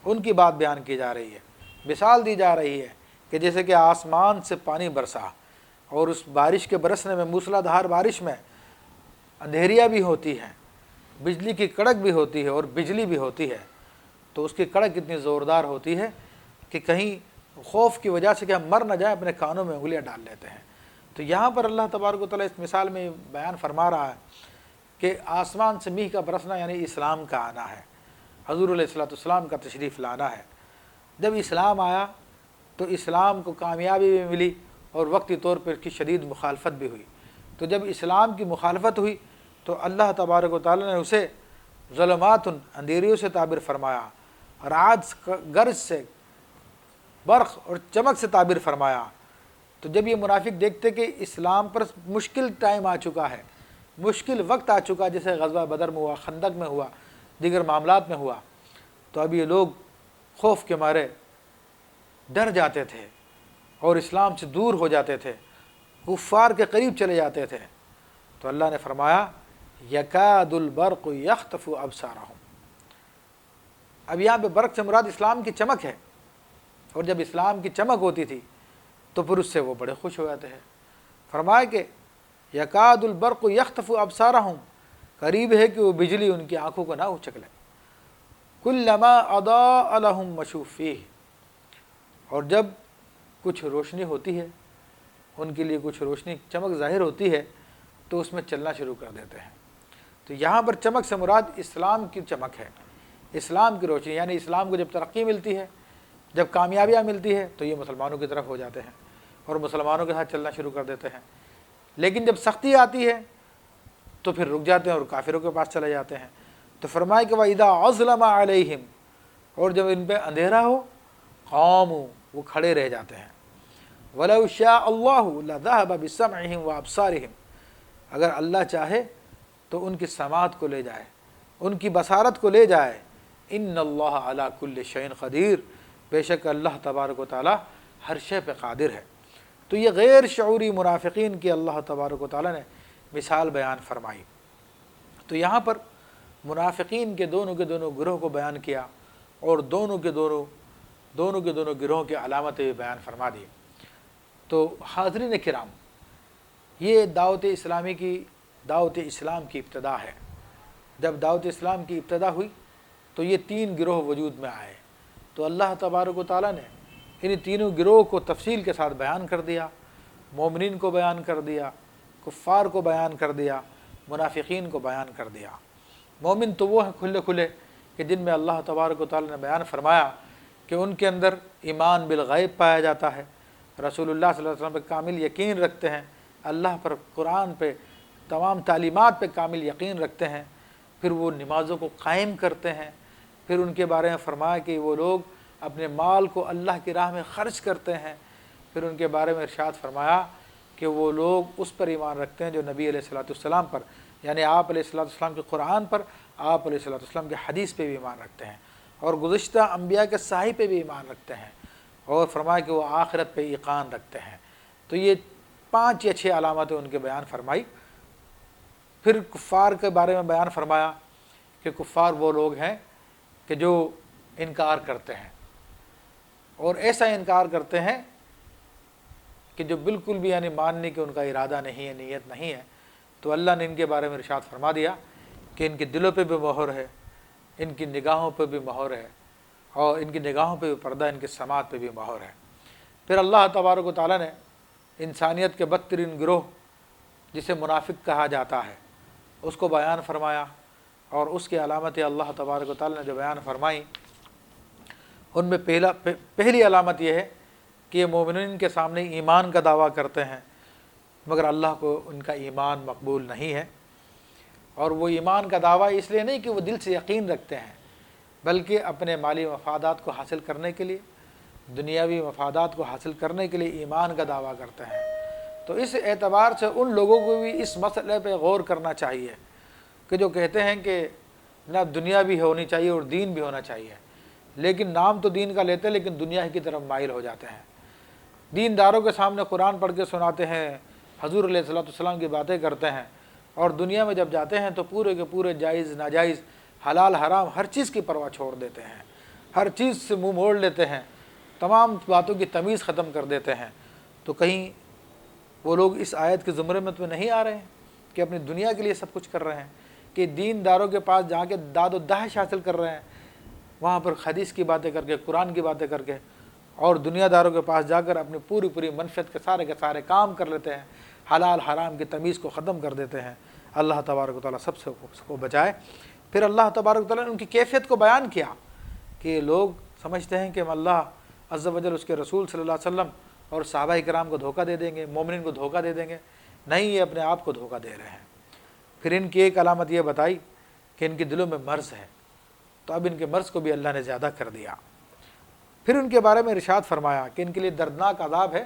ان کی بات بیان کی جا رہی ہے، مثال دی جا رہی ہے کہ جیسے کہ آسمان سے پانی برسا، اور اس بارش کے برسنے میں، موسلا دھار بارش میں اندھیریاں بھی ہوتی ہیں، بجلی کی کڑک بھی ہوتی ہے اور بجلی بھی ہوتی ہے، تو اس کی کڑک اتنی زوردار ہوتی ہے کہ کہیں خوف کی وجہ سے کہ ہم مر نہ جائیں اپنے کانوں میں انگلیاں ڈال لیتے ہیں۔ تو یہاں پر اللہ تبارک و تعالیٰ اس مثال میں بیان فرما رہا ہے کہ آسمان سے میہ کا برسنا یعنی اسلام کا آنا ہے، حضور علیہ الصلوۃ والسلام کا تشریف لانا ہے۔ جب اسلام آیا تو اسلام کو کامیابی بھی ملی اور وقتی طور پر اس کی شدید مخالفت بھی ہوئی۔ تو جب اسلام کی مخالفت ہوئی تو اللہ تبارک و تعالیٰ نے اسے ظلمات، اندھیریوں سے تعبیر فرمایا، رعد، گرج سے، برق اور چمک سے تعبیر فرمایا۔ تو جب یہ منافق دیکھتے کہ اسلام پر مشکل ٹائم آ چکا ہے، مشکل وقت آ چکا، جیسے غزوہ بدر میں ہوا، خندق میں ہوا، دیگر معاملات میں ہوا، تو اب یہ لوگ خوف کے مارے ڈر جاتے تھے اور اسلام سے دور ہو جاتے تھے، کفار کے قریب چلے جاتے تھے۔ تو اللہ نے فرمایا یکاد البرق یخطف ابصارہم، اب یہاں پہ برق سے مراد اسلام کی چمک ہے، اور جب اسلام کی چمک ہوتی تھی تو پھر اس سے وہ بڑے خوش ہو جاتے ہیں۔ فرمایا کہ یکاد البرق یخطف ابصارہم، قریب ہے کہ وہ بجلی ان کی آنکھوں کو نہ اچک لے، کلما اضاء لہم مشوا فیہ، اور جب کچھ روشنی ہوتی ہے، ان کے لیے کچھ روشنی چمک ظاہر ہوتی ہے تو اس میں چلنا شروع کر دیتے ہیں۔ تو یہاں پر چمک سے مراد اسلام کی چمک ہے، اسلام کی روشنی، یعنی اسلام کو جب ترقی ملتی ہے، جب کامیابیاں ملتی ہے تو یہ مسلمانوں کی طرف ہو جاتے ہیں اور مسلمانوں کے ساتھ چلنا شروع کر دیتے ہیں۔ لیکن جب سختی آتی ہے تو پھر رک جاتے ہیں اور کافروں کے پاس چلے جاتے ہیں۔ تو فرمائے کہ وَإِذَا أَظْلَمَ عَلَيْهِمْ، اور جب ان پہ اندھیرا ہو، قاموا، وہ کھڑے رہ جاتے ہیں۔ وَلَوْ شَاءَ اللَّهُ لَذَهَبَ بِسَمْعِهِمْ وَأَبْصَارِهِمْ، اگر اللہ چاہے تو ان کی سماعت کو لے جائے، ان کی بصارت کو لے جائے۔ ان اللہ علی کل شیء قدیر، بے شک اللہ تبارک و تعالی ہر شے پہ قادر ہے۔ تو یہ غیر شعوری منافقین کی اللہ تبارک و تعالی نے مثال بیان فرمائی۔ تو یہاں پر منافقین کے دونوں گروہ کو بیان کیا اور دونوں کے دونوں گروہوں کی علامتیں بیان فرما دی۔ تو حاضرین کرام، یہ دعوت اسلام کی ابتدا ہے۔ جب دعوت اسلام کی ابتدا ہوئی تو یہ تین گروہ وجود میں آئے، تو اللہ تبارک و تعالیٰ نے ان تینوں گروہ کو تفصیل کے ساتھ بیان کر دیا، مومنین کو بیان کر دیا، کفار کو بیان کر دیا، منافقین کو بیان کر دیا۔ مومن تو وہ ہیں کھلے کھلے کہ جن میں اللہ تبارک و تعالیٰ نے بیان فرمایا کہ ان کے اندر ایمان بالغیب پایا جاتا ہے، رسول اللہ صلی اللہ علیہ وسلم پہ کامل یقین رکھتے ہیں، اللہ پر، قرآن پہ، تمام تعلیمات پہ کامل یقین رکھتے ہیں، پھر وہ نمازوں کو قائم کرتے ہیں۔ پھر ان کے بارے میں فرمایا کہ وہ لوگ اپنے مال کو اللہ کی راہ میں خرچ کرتے ہیں۔ پھر ان کے بارے میں ارشاد فرمایا کہ وہ لوگ اس پر ایمان رکھتے ہیں جو نبی علیہ الصلوۃ والسلام پر، یعنی آپ علیہ الصلوۃ والسلام کے قرآن پر، آپ علیہ الصلوۃ والسلام کے حدیث پہ بھی ایمان رکھتے ہیں، اور گزشتہ انبیاء کے صحیح پہ بھی ایمان رکھتے ہیں، اور فرمایا کہ وہ آخرت پہ یقین رکھتے ہیں۔ تو یہ 5 یا 6 علامتیں ان کے بیان فرمائی۔ پھر کفار کے بارے میں بیان فرمایا کہ کفار وہ لوگ ہیں کہ جو انکار کرتے ہیں، اور ایسا انکار کرتے ہیں کہ جو بالکل بھی یعنی ماننے کے ان کا ارادہ نہیں ہے، نیت نہیں ہے۔ تو اللہ نے ان کے بارے میں ارشاد فرما دیا کہ ان کے دلوں پہ بھی مہر ہے، ان کی نگاہوں پہ بھی مہر ہے، اور ان کی نگاہوں پہ بھی پردہ، ان کی سماعت پہ بھی مہر ہے۔ پھر اللہ تبارک و تعالیٰ نے انسانیت کے بدترین گروہ جسے منافق کہا جاتا ہے اس کو بیان فرمایا، اور اس کی علامتیں اللہ تبارک و تعالیٰ نے جو بیان فرمائی ان میں پہلی علامت یہ ہے کہ یہ مومنین کے سامنے ایمان کا دعویٰ کرتے ہیں، مگر اللہ کو ان کا ایمان مقبول نہیں ہے۔ اور وہ ایمان کا دعویٰ اس لیے نہیں کہ وہ دل سے یقین رکھتے ہیں، بلکہ اپنے مالی مفادات کو حاصل کرنے کے لیے، دنیاوی مفادات کو حاصل کرنے کے لیے ایمان کا دعویٰ کرتے ہیں۔ تو اس اعتبار سے ان لوگوں کو بھی اس مسئلے پہ غور کرنا چاہیے کہ جو کہتے ہیں کہ نہ دنیا بھی ہونی چاہیے اور دین بھی ہونا چاہیے، لیکن نام تو دین کا لیتے ہیں لیکن دنیا کی طرف مائل ہو جاتے ہیں۔ دینداروں کے سامنے قرآن پڑھ کے سناتے ہیں، حضور علیہ الصلوۃ والسلام کی باتیں کرتے ہیں، اور دنیا میں جب جاتے ہیں تو پورے کے پورے جائز ناجائز، حلال حرام ہر چیز کی پرواہ چھوڑ دیتے ہیں، ہر چیز سے منہ موڑ لیتے ہیں، تمام باتوں کی تمیز ختم کر دیتے ہیں۔ تو کہیں وہ لوگ اس آیت کے زمرے میں تو نہیں آ رہے ہیں کہ اپنی دنیا کے لیے سب کچھ کر رہے ہیں، کہ دینداروں کے پاس جا کے داد و دہش حاصل کر رہے ہیں، وہاں پر حدیث کی باتیں کر کے، قرآن کی باتیں کر کے، اور دنیا داروں کے پاس جا کر اپنی پوری منفعت کے سارے کام کر لیتے ہیں، حلال حرام کی تمیز کو ختم کر دیتے ہیں۔ اللہ تبارک و تعالیٰ سب سے کو بچائے۔ پھر اللہ تبارک و تعالیٰ نے ان کی کیفیت کو بیان کیا کہ لوگ سمجھتے ہیں کہ ہم اللہ عز و جل، اس کے رسول صلی اللہ علیہ وسلم اور صحابہ کرام کو دھوکہ دے دیں گے، مومنین کو دھوکہ دے دیں گے، نہیں، یہ اپنے آپ کو دھوکہ دے رہے ہیں۔ پھر ان کی ایک علامت یہ بتائی کہ ان کے دلوں میں مرض ہے، تو اب ان کے مرض کو بھی اللہ نے زیادہ کر دیا۔ پھر ان کے بارے میں ارشاد فرمایا کہ ان کے لیے دردناک عذاب ہے،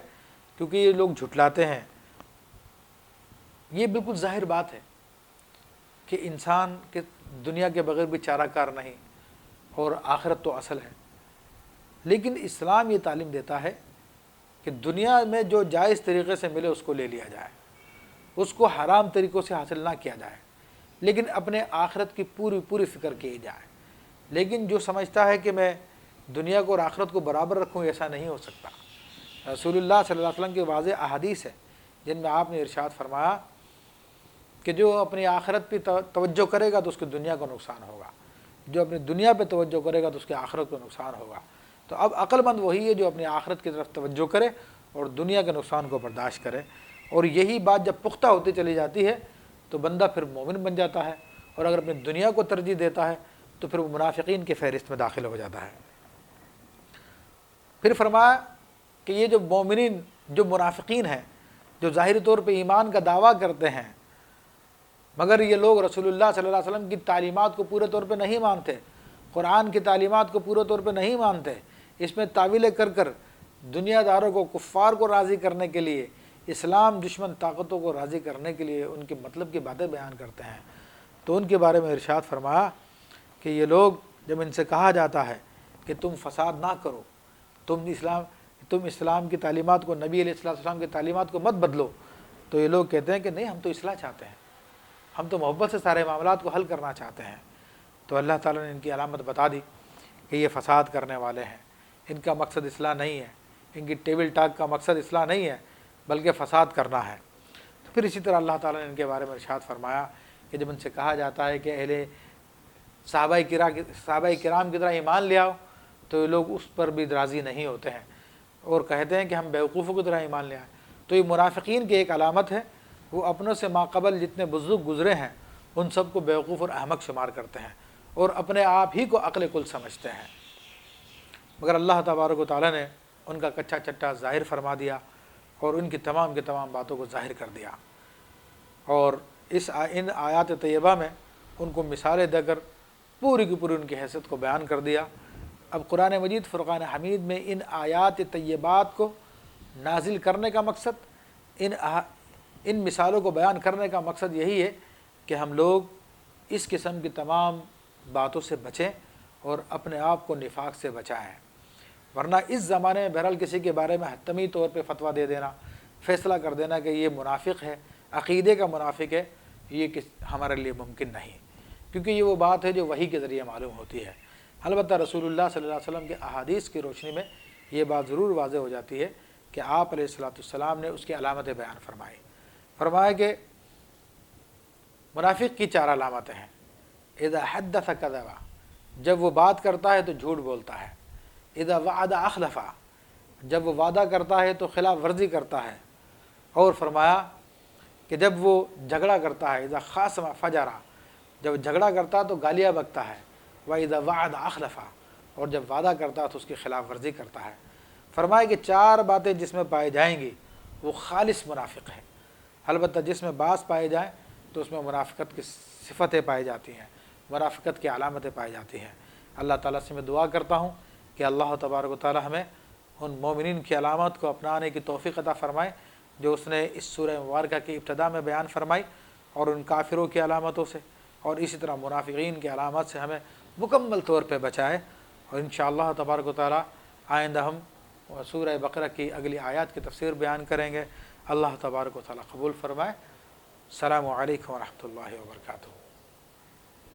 کیونکہ یہ لوگ جھٹلاتے ہیں۔ یہ بالکل ظاہر بات ہے کہ انسان کے دنیا کے بغیر بھی چارہ کار نہیں، اور آخرت تو اصل ہے، لیکن اسلام یہ تعلیم دیتا ہے کہ دنیا میں جو جائز طریقے سے ملے اس کو لے لیا جائے، اس کو حرام طریقوں سے حاصل نہ کیا جائے، لیکن اپنے آخرت کی پوری فکر کی جائے۔ لیکن جو سمجھتا ہے کہ میں دنیا کو اور آخرت کو برابر رکھوں، ایسا نہیں ہو سکتا۔ رسول اللہ صلی اللہ علیہ وسلم کی واضح احادیث ہے جن میں آپ نے ارشاد فرمایا کہ جو اپنی آخرت پہ توجہ کرے گا تو اس کی دنیا کو نقصان ہوگا، جو اپنی دنیا پہ توجہ کرے گا تو اس کی آخرت کو نقصان ہوگا۔ تو اب عقل مند وہی ہے جو اپنی آخرت کی طرف توجہ کرے اور دنیا کے نقصان کو برداشت کرے، اور یہی بات جب پختہ ہوتی چلی جاتی ہے تو بندہ پھر مومن بن جاتا ہے، اور اگر اپنی دنیا کو ترجیح دیتا ہے تو پھر وہ منافقین کی فہرست میں داخل ہو جاتا ہے۔ پھر فرمایا کہ یہ جو مومنین، جو منافقین ہیں، جو ظاہری طور پہ ایمان کا دعویٰ کرتے ہیں مگر یہ لوگ رسول اللہ صلی اللہ علیہ وسلم کی تعلیمات کو پورے طور پہ نہیں مانتے، قرآن کی تعلیمات کو پورے طور پہ نہیں مانتے، اس میں تعویلیں کر کر دنیا داروں کو، کفار کو راضی کرنے کے لیے، اسلام دشمن طاقتوں کو راضی کرنے کے لیے ان کے مطلب کی باتیں بیان کرتے ہیں، تو ان کے بارے میں ارشاد فرمایا کہ یہ لوگ جب ان سے کہا جاتا ہے کہ تم فساد نہ کرو، تم اسلام کی تعلیمات کو، نبی علیہ السلام کی تعلیمات کو مت بدلو، تو یہ لوگ کہتے ہیں کہ نہیں، ہم تو اصلاح چاہتے ہیں، ہم تو محبت سے سارے معاملات کو حل کرنا چاہتے ہیں۔ تو اللہ تعالیٰ نے ان کی علامت بتا دی کہ یہ فساد کرنے والے ہیں، ان کا مقصد اصلاح نہیں ہے، ان کی ٹیبل ٹاک کا مقصد اصلاح نہیں ہے بلکہ فساد کرنا ہے۔ تو پھر اسی طرح اللہ تعالیٰ نے ان کے بارے میں ارشاد فرمایا کہ جب ان سے کہا جاتا ہے کہ اہل صحابہ کرام کی طرح ایمان لے آؤ، تو یہ لوگ اس پر بھی راضی نہیں ہوتے ہیں اور کہتے ہیں کہ ہم بیوقوفوں کی طرح ایمان لے آئیں۔ تو یہ منافقین کی ایک علامت ہے، وہ اپنوں سے ماقبل جتنے بزرگ گزرے ہیں ان سب کو بیوقوف اور احمق شمار کرتے ہیں اور اپنے آپ ہی کو عقل کل سمجھتے ہیں، مگر اللہ تبارک و تعالیٰ نے ان کا کچا چٹا ظاہر فرما دیا اور ان کی تمام باتوں کو ظاہر کر دیا، اور ان آیات طیبہ میں ان کو مثالیں دے کر پوری کی پوری ان کی حیثیت کو بیان کر دیا۔ اب قرآن مجید فرقان حمید میں ان آیات طیبات کو نازل کرنے کا مقصد، ان مثالوں کو بیان کرنے کا مقصد یہی ہے کہ ہم لوگ اس قسم کی تمام باتوں سے بچیں اور اپنے آپ کو نفاق سے بچائیں، ورنہ اس زمانے میں بہرحال کسی کے بارے میں حتمی طور پہ فتویٰ دے دینا، فیصلہ کر دینا کہ یہ منافق ہے، عقیدے کا منافق ہے، یہ ہمارے لیے ممکن نہیں، کیونکہ یہ وہ بات ہے جو وحی کے ذریعے معلوم ہوتی ہے۔ البتہ رسول اللہ صلی اللہ علیہ وسلم کے احادیث کی روشنی میں یہ بات ضرور واضح ہو جاتی ہے کہ آپ علیہ السلام نے اس کی علامتیں بیان فرمایا کہ منافق کی 4 علامتیں ہیں۔ اذا حدث کذب، جب وہ بات کرتا ہے تو جھوٹ بولتا ہے، اذا وعد اخلف، جب وہ وعدہ کرتا ہے تو خلاف ورزی کرتا ہے، اور فرمایا کہ جب وہ جھگڑا کرتا ہے، اذا خاصم فجر، جب جھگڑا کرتا ہے تو گالیاں بکتا ہے، وَإِذَا وَعَدَ أَخْلَفَ، اور جب وعدہ کرتا ہے تو اس کی خلاف ورزی کرتا ہے۔ فرمایا کہ 4 باتیں جس میں پائی جائیں گی وہ خالص منافق ہے، البتہ جس میں بعض پائے جائیں تو اس میں منافقت کی صفتیں پائی جاتی ہیں، منافقت کی علامتیں پائی جاتی ہیں۔ اللہ تعالیٰ سے میں دعا کرتا ہوں کہ اللہ تبارک و تعالیٰ ہمیں ان مومنین کی علامت کو اپنانے کی توفیق عطا فرمائے جو اس نے اس سورہ مبارکہ کی ابتدا میں بیان فرمائی، اور ان کافروں کی علامتوں سے اور اسی طرح منافقین کی علامات سے ہمیں مکمل طور پہ بچائے، اور انشاءاللہ تبارک و تعالیٰ آئندہ ہم سورہ بقرہ کی اگلی آیات کی تفسیر بیان کریں گے۔ اللہ تبارک و تعالیٰ قبول فرمائے۔ السلام علیکم ورحمۃ اللہ وبرکاتہ۔